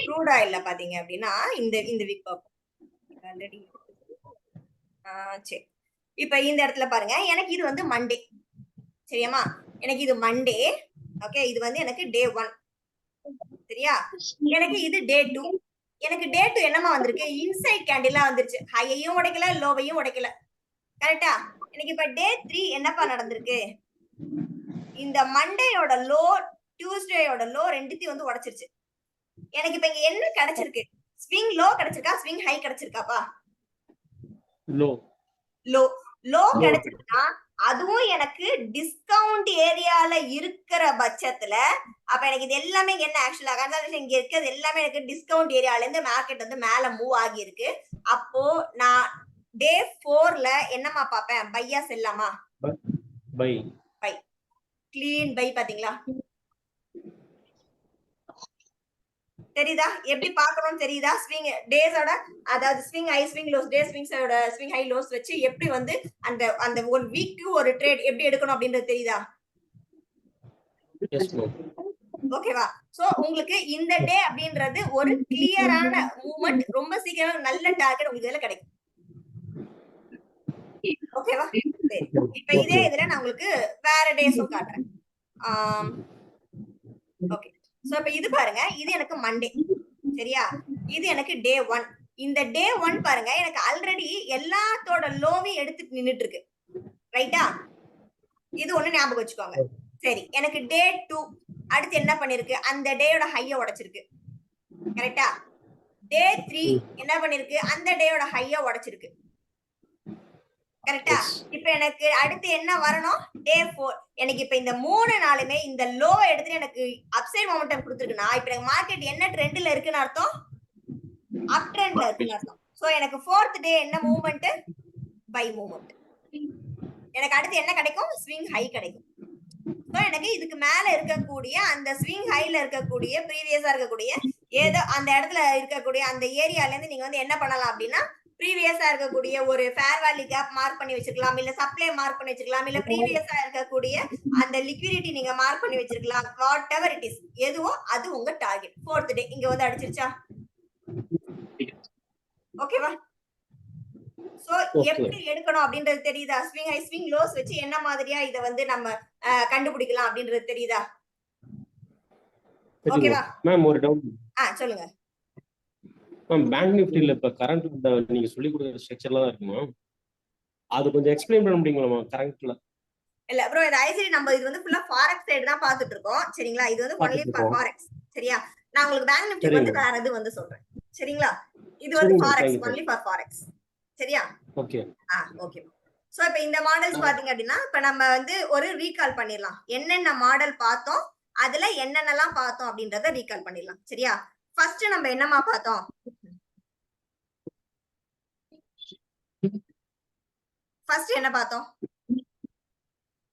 S1: க்ரூட் ஆயில்ல பாத்தீங்க அப்படின்னா இந்த இந்த வீக் பார்ப்போம். ஆல்ரெடி சரி. இப்ப இந்த இடத்துல பாருங்க, எனக்கு இது வந்து மண்டே. சரியாமா? எனக்கு இது மண்டே. ஓகே, இது வந்து எனக்கு டே 1. சரியா? எனக்கு இது டே 2. எனக்கு டே 2 என்னமா வந்திருக்கு? இன்சைட் கேண்டிலா வந்துருச்சு. ஹையையும் உடைக்கல, லோவையும் உடைக்கல. கரெக்டா? எனக்கு இப்ப டே 3 என்னப்பா நடந்திருக்கு? இந்த மண்டேயோட லோ, டியூஸ்டேயோட லோ ரெண்டுத்தையும் வந்து உடைச்சிருச்சு. எனக்கு இப்ப இங்க என்ன கிடைச்சிருக்கு? ஸ்விங் லோ கிடைச்சிருக்கா? ஸ்விங் ஹை கிடைச்சிருக்காப்பா?
S2: லோ.
S1: லோ. லோ கிடைச்சிருக்கா? அதுவும் எனக்கு டிஸ்கவுண்ட் ஏரியால இருக்கிற பட்சத்துல, அப்ப எனக்கு இது எல்லாமே என்ன ஆக்சுவலா கன்சல்டேஷன் இங்க இருக்கிறது எல்லாமே எனக்கு டிஸ்கவுண்ட் ஏரியால இருந்து மார்க்கெட் வந்து மேல மூவ் ஆகி இருக்கு. அப்போ நான் டே 4ல என்னமா பாப்பேன்? பையா செல்லாமா?
S2: பை.
S1: பை. Clean buy. பாத்தீங்களா? தெரியுதா? எப்படி பார்க்கணும்னு தெரியுதா? ஸ்விங் டேஸோட, அதாவது swing high, swing lows, day ஸ்விங்ஸோட ஸ்விங் ஹை லோஸ் வச்சு எப்படி வந்து அந்த அந்த ஒரு வீக்கு ஒரு ட்ரேட் எப்படி எடுக்கணும் அப்படின்றது தெரியுதா?
S2: Yes ma'am.
S1: ஓகேவா? சோ உங்களுக்கு இந்த டே அப்படின்றது ஒரு கிளியரான மூவ்மெண்ட், ரொம்ப சீக்கிரம் நல்ல டார்கெட் உங்களுக்கு இதுல கிடைக்கும். ஓகேவா? சரி. இப்ப இதே இதுல நான் உங்களுக்கு வேற டேஸும் காட்டுறேன். ஓகே. சோ இப்ப இது பாருங்க, இது எனக்கு மண்டே. சரியா? இது எனக்கு டே 1. இந்த டே 1 பாருங்க, எனக்கு ஆல்ரெடி எல்லாத்தோட லோவையும் எடுத்துட்டு நின்னுட்டு இருக்கு. ரைட்டா? இது ஒண்ணு ஞாபகம் வச்சுக்கோங்க. சரி, எனக்கு டே 2 அடுத்து என்ன பண்ணிருக்கு? அந்த டேயோட ஹைய உடைச்சிருக்கு. கரெக்டா? டே 3 என்ன பண்ணிருக்கு? அந்த டேயோட ஹைய உடைச்சிருக்கு. கரெக்டா? இப்ப எனக்கு அடுத்து என்ன வரணும்? டே 4. எனக்கு இப்ப இந்த 3 நாளுமே இந்த லோ எடுத்துட்டு எனக்கு அப்சைட் மொமெண்டம் கொடுத்திருக்குன்னா, இப்ப எனக்கு மார்க்கெட் என்ன ட்ரெண்ட்ல இருக்குன்னு அர்த்தம்? அப் ட்ரெண்ட்ல இருக்குன்னு அர்த்தம். சோ எனக்கு 4th டே என்ன மூவ்மெண்ட்? By movement. எனக்கு அடுத்து என்ன கிடைக்கும்? ஸ்விங் ஹை கிடைக்கும். ஸோ எனக்கு இதுக்கு மேல இருக்கக்கூடிய அந்த ஸ்விங் ஹைல இருக்கக்கூடிய ப்ரீவியஸா இருக்கக்கூடிய ஏதோ அந்த இடத்துல இருக்கக்கூடிய அந்த ஏரியால இருந்து நீங்க வந்து என்ன பண்ணலாம் அப்படின்னா ப்ரீவியஸா இருக்கக்கூடிய ஒரு ஃபேர் வேல்யூ கேப் மார்க் பண்ணி வச்சுக்கலாம், இல்ல சப்ளை மார்க் பண்ணி வச்சுக்கலாம், இல்ல ப்ரீவியஸா இருக்கக்கூடிய அந்த லிக்விடிட்டி நீங்க மார்க் பண்ணி வச்சிருக்கலாம். வாட் எவர் இட் இஸ், எதுவோ அது உங்க டார்கெட். 4th டே இங்க வந்து அடிச்சிருச்சா? ஓகேவா? சோ எப்படி எடுக்கணும் அப்படின்றது தெரியுதா? ஸ்விங் ஹை ஸ்விங் லோஸ் வச்சு என்ன மாதிரியா இத வந்து நம்ம கண்டுபிடிக்கலாம் அப்படின்றது தெரியுதா? ஓகேவா
S2: மேம்? ஒரு டவுட்
S1: சொல்லுங்க
S2: மேம். பேங்க் நிஃப்டில இப்ப கரண்ட் நீங்க சொல்லி கொடுக்குற ஸ்ட்ரக்சர்லாம் தான் இருக்குமா? அது கொஞ்சம் எக்ஸ்பிளைன் பண்ண முடியுங்களா கரண்ட்ல?
S1: இல்ல ப்ரோ, இது ஐசிடி நம்ம இது வந்து ஃபுல்லா ஃபாரெக்ஸ் சைடு தான் பாத்துட்டு இருக்கோம். சரிங்களா? இது வந்து ஒன்லி ஃபார் ஃபாரெக்ஸ். சரியா? நான் உங்களுக்கு பேங்க் நிஃப்டி வந்து வேற இது வந்து சொல்றேன். சரிங்களா? இது வந்து ஃபாரெக்ஸ், ஒன்லி ஃபார் ஃபாரெக்ஸ். சரியா?
S2: Okay
S1: okay. சோ இப்போ இந்த மாடல்ஸ் பாத்தீங்க அப்படின்னா இப்ப நம்ம வந்து ஒரு ரீகால் பண்ணிடலாம். என்னென்ன மாடல் பார்த்தோம், அதுல என்னென்னலாம் பார்த்தோம் அப்படின்றத ரீகால் பண்ணிடலாம். சரியா? ஃபர்ஸ்ட் நம்ம என்னமா பார்த்தோம்? ஃபர்ஸ்ட் என்ன பார்த்தோம்?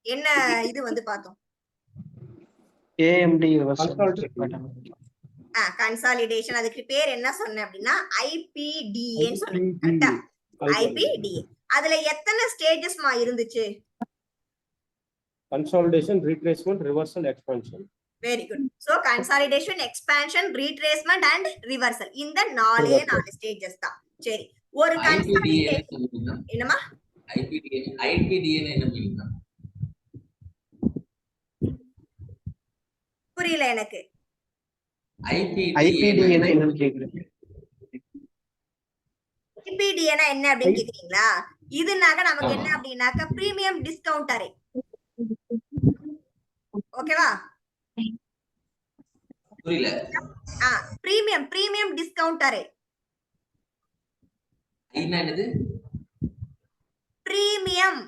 S1: என்ன இது வந்து பார்த்தோம்?
S5: AMD
S1: consolidation. அதுக்கு பேர் என்ன சொன்னேன் அப்படின்னா IPDA ன்னு சொன்னேன். கரெக்ட்டா? IPDA. அதுல எத்தனை ஸ்டேஜஸ்மா இருந்துச்சு?
S2: Consolidation, retracement, reversal, expansion.
S1: Very good. So consolidation, expansion, retracement and reversal. இந்த 4 ஸ்டேஜஸ் தான். சரி, ஒரு கன்சாலிடேஷன் என்னமா?
S3: IPDA என்ன மீனிங்?
S1: புரியல எனக்கு.
S5: IPDA என்னன்னு கேக்குறேன்.
S1: IPDA என்ன அப்படின்னு கேக்குறீங்களா? இதுனாக்க நமக்கு என்ன அப்படின்னாக்க பிரீமியம் டிஸ்கவுண்ட் அரே. ஓகேவா?
S3: புரியல.
S1: Premium discount array.
S3: என்னது?
S1: Premium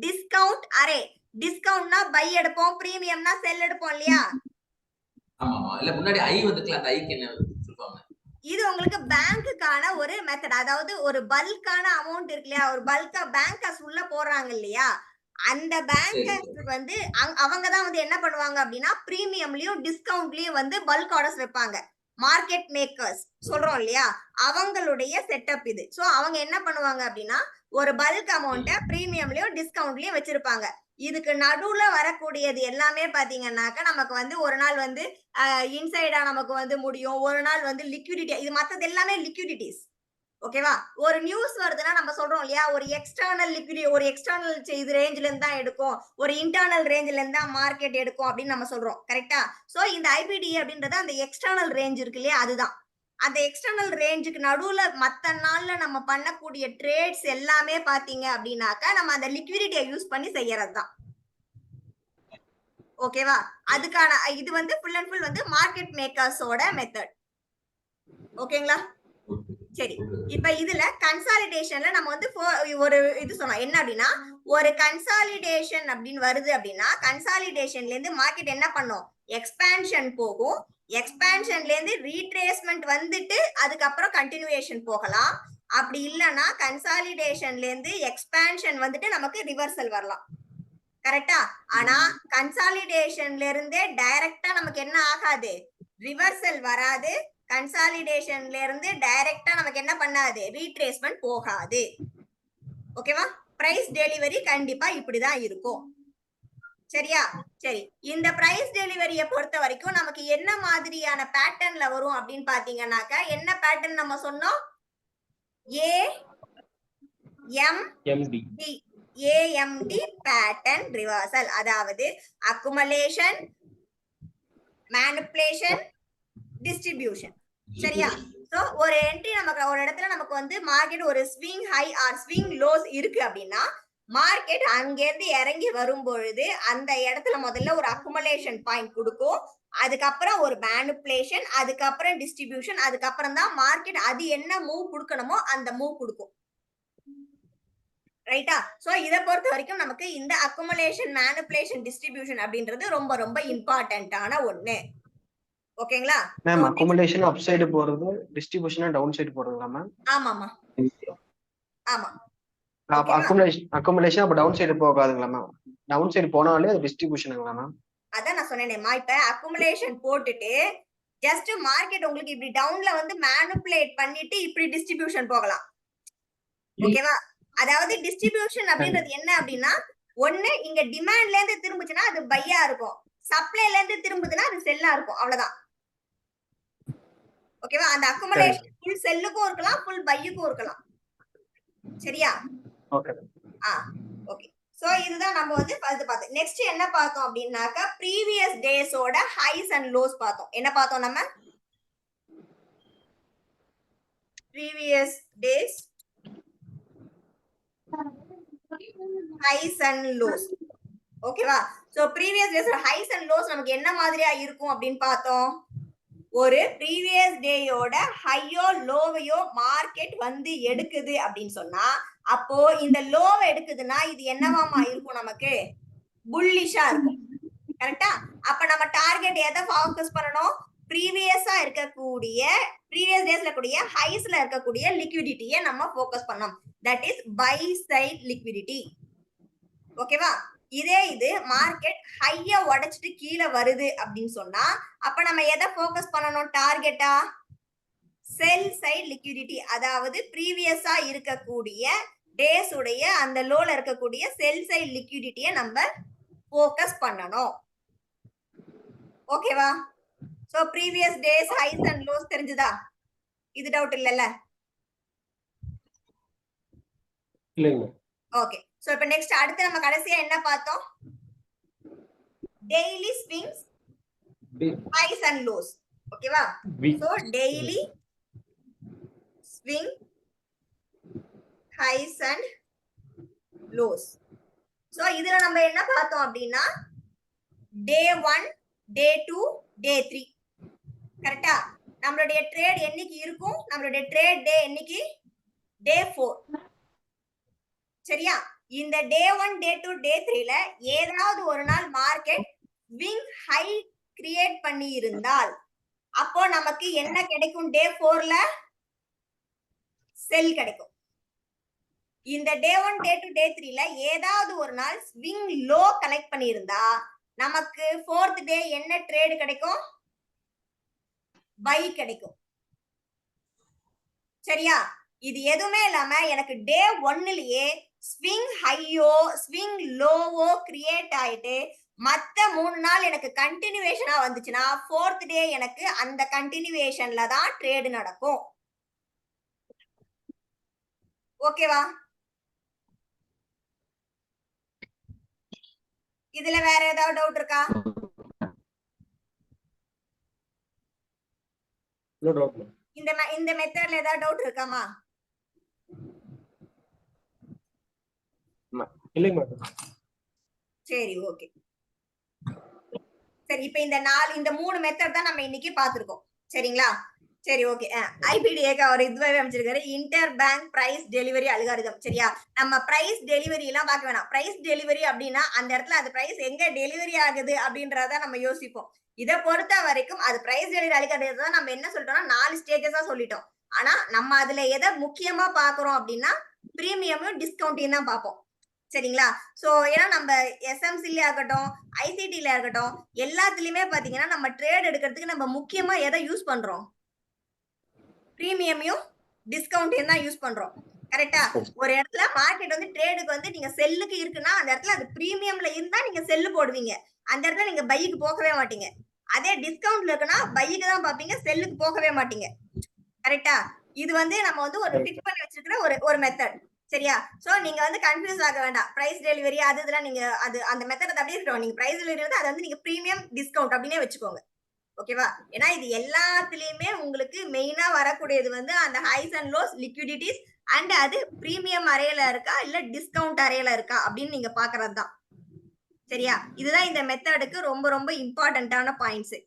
S1: discount array. டிஸ்கவுண்ட்னா பை எடுப்போம், பிரீமியம்னா செல் எடுப்போம் இல்லையா?
S3: ஆமா. இல்ல முன்னாடி ஐ வந்துக்கலாம். அந்த ஐக்கு என்ன சொல்லுவாங்க?
S1: இது உங்களுக்கு பேங்க்குக்கான ஒரு மெத்தட். அதாவது ஒரு பல்கான அமௌண்ட் இருக்கு இல்லையா, ஒரு பல்கா பேங்கர்ஸ் உள்ள போடுறாங்க இல்லையா, அந்த பேங்கர்ஸ் வந்து அவங்கதான் வந்து என்ன பண்ணுவாங்க அப்படின்னா பிரீமியம்லயும் டிஸ்கவுண்ட்லயும் வந்து பல்க் ஆர்டர்ஸ் வைப்பாங்க. மார்க்கெட் மேக்கர்ஸ் சொல்றோம் இல்லையா, அவங்களுடைய செட்டப் இது. சோ அவங்க என்ன பண்ணுவாங்க அப்படின்னா ஒரு பல்க் அமௌண்ட்டை பிரீமியம்லயும் டிஸ்கவுண்ட்லயும் வச்சிருப்பாங்க. இதுக்கு நடுவுல வரக்கூடியது எல்லாமே பாத்தீங்கன்னாக்க நமக்கு வந்து ஒரு நாள் வந்து இன்சைடா நமக்கு வந்து முடியும், ஒரு நாள் வந்து லிக்விடிட்டி. இது மத்தது எல்லாமே லிக்விடிட்டிஸ். ஓகேவா? ஒரு நியூஸ் வருதுன்னா நம்ம சொல்றோம் இல்லையா, ஒரு எக்ஸ்டர்னல் லிக்விடிட்டி, ஒரு எக்ஸ்டர்னல் இது ரேஞ்சில இருந்து தான் எடுக்கும், ஒரு இன்டர்னல் ரேஞ்சில இருந்து தான் மார்க்கெட் எடுக்கும் அப்படின்னு நம்ம சொல்றோம். கரெக்டா? சோ இந்த IPDA அப்படின்றது அந்த எக்ஸ்டர்னல் ரேஞ்ச் இருக்கு இல்லையா, அதுதான். அந்த எக்ஸ்டர்னல் ரேஞ்சுக்கு நடுவுல மத்த நாள்ல நம்ம பண்ணக்கூடிய ட்ரேட்ஸ் எல்லாமே பாத்தீங்க அப்படின்னாக்க நம்ம அந்த லிக்விடிட்டியை யூஸ் பண்ணி செய்யறதுதான். ஓகேவா? அதுக்கான இது வந்து ஃபுல் அண்ட் ஃபுல் வந்து மார்க்கெட் மேக்கர்ஸோட மெத்தட். ஓகேங்களா? சரி, இப்ப இதுல கன்சாலிடேஷன்ல நம்ம வந்து ஒரு இது சொன்னோம் என்ன அப்படின்னா, ஒரு கன்சாலிடேஷன் அப்படின்னு வருது அப்படின்னா கன்சாலிடேஷன்ல இருந்து மார்க்கெட் என்ன பண்ணும்? எக்ஸ்பான்ஷன் போகும். எக்ஸ்பான்ஷன்ல இருந்து ரீட்ரேஸ்மெண்ட் வந்துட்டு அதுக்கப்புறம் கண்டினியூவேஷன் போகலாம். அப்படி இல்லைன்னா கன்சாலிடேஷன்ல இருந்து எக்ஸ்பான்ஷன் வந்துட்டு நமக்கு ரிவர்சல் வரலாம். கரெக்டா? ஆனா கன்சாலிடேஷன்ல இருந்தே டைரக்டா நமக்கு என்ன ஆகாது? ரிவர்சல் வராது. கன்சாலிடேஷன்ல இருந்து டைரக்டா நமக்கு என்ன பண்ணாது? ரீட்ரேஸ்மெண்ட் போகாது. ஓகேவா? பிரைஸ் டெலிவரி கண்டிப்பா இப்படிதான் இருக்கும். சரியா? சரி, இந்த பிரைஸ் டெலிவரிய பொறுத்த வரைக்கும் நமக்கு என்ன மாதிரியான பேட்டர்ன்ல வரும் அப்படின்னு பாத்தீங்கன்னாக்க என்ன பேட்டர்ன் நம்ம சொன்னோம்? AMD pattern reversal. அதாவது அக்குமுலேஷன், மேனிபுலேஷன், டிஸ்ட்ரிபியூஷன். சரியா? சோ ஒரு என்ட்ரி நமக்கு ஒரு இடத்துல நமக்கு வந்து மார்க்கெட் ஒரு swing high or swing lows இருக்கு அப்படின்னா மார்க்கெட் அங்க இருந்து இறங்கி வரும் பொழுது அந்த இடத்துல முதல்ல ஒரு அக்குமுலேஷன் பாயிண்ட் கொடுக்கும், அதுக்கப்புறம் ஒரு மேனிபுலேஷன், அதுக்கப்புறம் டிஸ்ட்ரிபியூஷன், அதுக்கப்புறம் தான் மார்க்கெட் அது என்ன மூவ் கொடுக்கணுமோ அந்த மூவ் கொடுக்கும். ரைட்டா? சோ இத பொறுத்த வரைக்கும் நமக்கு இந்த அக்குமுலேஷன், மேனிபுலேஷன், டிஸ்ட்ரிபியூஷன் அப்படின்றது ரொம்ப ரொம்ப இம்பார்ட்டன்ட்டான ஒண்ணு. ஓகேங்களா?
S5: மேம் அக்குமுலேஷன் அப் சைடு போறது, டிஸ்ட்ரிபியூஷன் டவுன் சைடு போறதுங்களா மேம்?
S1: ஆமாமா. ஆமா.
S6: அக்குமுலேஷன் அப்ப டவுன் சைடு போகாதுங்களா மேம்? டவுன் சைடு போனாலே அது டிஸ்ட்ரிபியூஷனுங்களா மேம்?
S1: அதான் நான் சொன்னேனேமா, இப்ப அக்குமுலேஷன் போட்டுட்டு ஜஸ்ட் மார்க்கெட் உங்களுக்கு இப்படி டவுன்ல வந்து மேனிபுலேட் பண்ணிட்டு இப்படி டிஸ்ட்ரிபியூஷன் போகலாம். ஓகேவா? அதாவது டிஸ்ட்ரிபியூஷன் அப்படின்றது என்ன அப்படின்னா, ஒண்ணு இங்க டிமாண்ட்ல இருந்து திரும்புச்சுன்னா அது பையா இருக்கும், சப்ளைல இருந்து திரும்புதுன்னா அது செல்லா இருக்கும், அவ்வளவுதான். ஓகேவா? அந்த அக்குமுலேஷன் ஃபுல் செல்லுக்கும் இருக்கலாம், ஃபுல் பையுக்கும் இருக்கலாம். சரியா?
S6: ஓகே.
S1: ஓகே. சோ இதுதான் நம்ம வந்து பார்த்தோம். நெக்ஸ்ட் என்ன பார்த்தோம் அப்படின்னாக்கா ப்ரீவியஸ் டேஸோட ஹைஸ் அண்ட் லோஸ் பார்த்தோம். என்ன பார்த்தோம் நம்ம? Previous days highs and lows. ஓகேவா? சோ ப்ரீவியஸ் டேஸோட ஹைஸ் அண்ட் லோஸ் நமக்கு என்ன மாதிரியா இருக்கும் அப்படின்னு பார்த்தோம். ஒரு ப்ரீவியஸ் டேயோட ஹையோ லோவையோ மார்க்கெட் வந்து எடுக்குது அப்படின்னு சொன்னா, அப்போ இந்த லோவை எடுக்குதுன்னா இது என்னவாமா இருக்கும்? நமக்கு புல்லிஷா இருக்கும். கரெக்டா? அப்ப நம்ம டார்கெட் எதை ஃபோக்கஸ் பண்ணணும்? ப்ரீவியஸா இருக்கக்கூடிய ப்ரீவியஸ் டேஸ்ல கூடிய ஹைஸ்ல இருக்கக்கூடிய லிக்விடிட்டியை நம்ம ஃபோக்கஸ் பண்ணோம். That is buy side liquidity. ஓகேவா? இதே இது மார்க்கெட் ஹைய உடைச்சிட்டு கீழே வருது அப்படின்னு சொன்னா, அப்ப நம்ம எதை ஃபோக்கஸ் பண்ணணும் டார்கெட்டா? செல் சைடு லிக்விடிட்டி, அதாவது ப்ரீவியஸா இருக்கக்கூடிய டேஸ் உடைய அந்த லோல இருக்கக்கூடிய செல் சைடு லிக்விடிட்டியை நம்ம ஃபோக்கஸ் பண்ணணும். ஓகேவா? So previous days highs and lows தெரிஞ்சுதா? இது டவுட் இல்லல்ல?
S2: இல்லைங்க.
S1: ஓகே. சோ இப்ப நெக்ஸ்ட் அடுத்து நம்ம கடைசியா என்ன பார்த்தோம்? Daily swings highs and lows. ஓகேவா? So daily swing highs and lows. So இதுல நம்ம என்ன பார்த்தோம் அப்படின்னா டே 1, டே 2, டே 3. கரெக்டா? நம்மளுடைய ட்ரேட் என்னைக்கு இருக்கும்? நம்மளுடைய ட்ரேட் டே என்னைக்கு? டே 4. சரியா? இந்த டே 1, டே 2, டே 3ல ஏதாவது ஒரு நாள் மார்க்கெட் ஸ்விங் ஹை கிரியேட் பண்ணி இருந்தால் அப்போ நமக்கு என்ன கிடைக்கும்? டே 4ல செல் கிடைக்கும். இந்த டே 1, டே 2, டே 3ல ஏதாவது ஒரு நாள் ஸ்விங் லோ கனெக்ட் பண்ணி இருந்தா நமக்கு 4th டே என்ன ட்ரேட் கிடைக்கும்? பை கிடைக்கும். சரியா? இது எதுவுமே இல்லாம எனக்கு டே 1லயே ஸ்விங் ஹையோ ஸ்விங் லோவோ கிரியேட் ஆயிட்டு மத்த 3 நாள் எனக்கு கண்டினியூவேஷனா வந்துச்சுன்னா 4th டே எனக்கு அந்த கண்டினியூவேஷன்ல தான் ட்ரேட் நடக்கும். ஓகேவா? இதுல வேற ஏதாவது டவுட் இருக்கா?
S2: No doubt.
S1: இந்த மெத்தட்ல ஏதாவது டவுட் இருக்காமா?
S2: இல்லைங்க மேடம்.
S1: சரி, ஓகே. சரி, இப்ப இந்த 3 மெத்தட் தான் நம்ம இன்னைக்கு பாத்துருக்கோம். சரிங்களா? சரி, ஓகே. ஐபிடிஏக்கு அவர் இதுவே அமைச்சிருக்காரு, inter bank price delivery algorithm. சரியா? நம்ம பிரைஸ் டெலிவரி எல்லாம் பார்க்க வேணாம். பிரைஸ் டெலிவரி அப்படின்னா அந்த இடத்துல அது பிரைஸ் எங்க டெலிவரி ஆகுது அப்படின்றத நம்ம யோசிப்போம். இதை பொறுத்த வரைக்கும் அது பிரைஸ் டெலிவரி அல்காரிதம் தான். நம்ம என்ன சொல்லிட்டோம்னா 4 ஸ்டேஜஸா சொல்லிட்டோம். ஆனா நம்ம அதுல எதை முக்கியமா பாக்குறோம் அப்படின்னா பிரீமியமும் டிஸ்கவுண்டையும் தான் பார்ப்போம். சரிங்களா? சோ ஏன்னா நம்ம எஸ்எம்சில இருக்கட்டும், ஐசிடில இருக்கட்டும், எல்லாத்துலயுமே பாத்தீங்கன்னா நம்ம ட்ரேட் எடுக்கிறதுக்கு நம்ம முக்கியமா எதை யூஸ் பண்றோம்? பிரீமியமையும் டிஸ்கவுண்டையும் தான் யூஸ் பண்றோம். கரெக்டா? ஒரு இடத்துல மார்க்கெட் வந்து ட்ரேடுக்கு வந்து நீங்க செல்லுக்கு இருக்குன்னா அந்த இடத்துல அது பிரீமியம்ல இருந்தா நீங்க செல்லு போடுவீங்க. அந்த இடத்துல நீங்க பைக்கு போகவே மாட்டீங்க. அதே டிஸ்கவுண்ட்ல இருக்குன்னா பைக்கு தான் பாப்பீங்க, செல்லுக்கு போகவே மாட்டீங்க. கரெக்டா? இது வந்து நம்ம வந்து ஒரு ஃபிக்ஸ் பண்ணி வச்சிருக்கிற ஒரு மெத்தட். சரியா? சோ நீங்க வந்து கன்ஃபியூஸ் ஆக வேண்டாம். பிரைஸ் டெலிவரி அது இதெல்லாம் நீங்க அது அந்த மெத்தட் அப்படியே இருக்கட்டும். நீங்க பிரைஸ் டெலிவரி வந்து அதை வந்து நீங்க பிரீமியம் டிஸ்கவுண்ட் அப்படினே வச்சுக்கோங்க. ஓகேவா? ஏன்னா இது எல்லாத்துலயுமே உங்களுக்கு மெயினா வரக்கூடியது வந்து அந்த highs and lows liquidities and அது பிரீமியம் அரேல இருக்கா இல்ல டிஸ்கவுண்ட் அரேல இருக்கா அப்படின்னு நீங்க பாக்குறது தான். சரியா? இதுதான் இந்த மெத்தடுக்கு ரொம்ப ரொம்ப இம்பார்ட்டன்டான பாயிண்ட்ஸ்.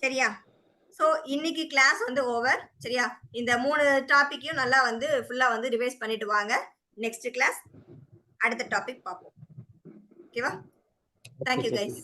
S1: சரியா? சோ இன்னைக்கு கிளாஸ் வந்து ஓவர். சரியா? இந்த 3 டாபிக்கையும் நல்லா வந்து ஃபுல்லா வந்து ரிவைஸ் பண்ணிட்டு வாங்க. நெக்ஸ்ட் கிளாஸ் அடுத்த டாபிக் பார்ப்போம். ஓகேவா? Thank you guys.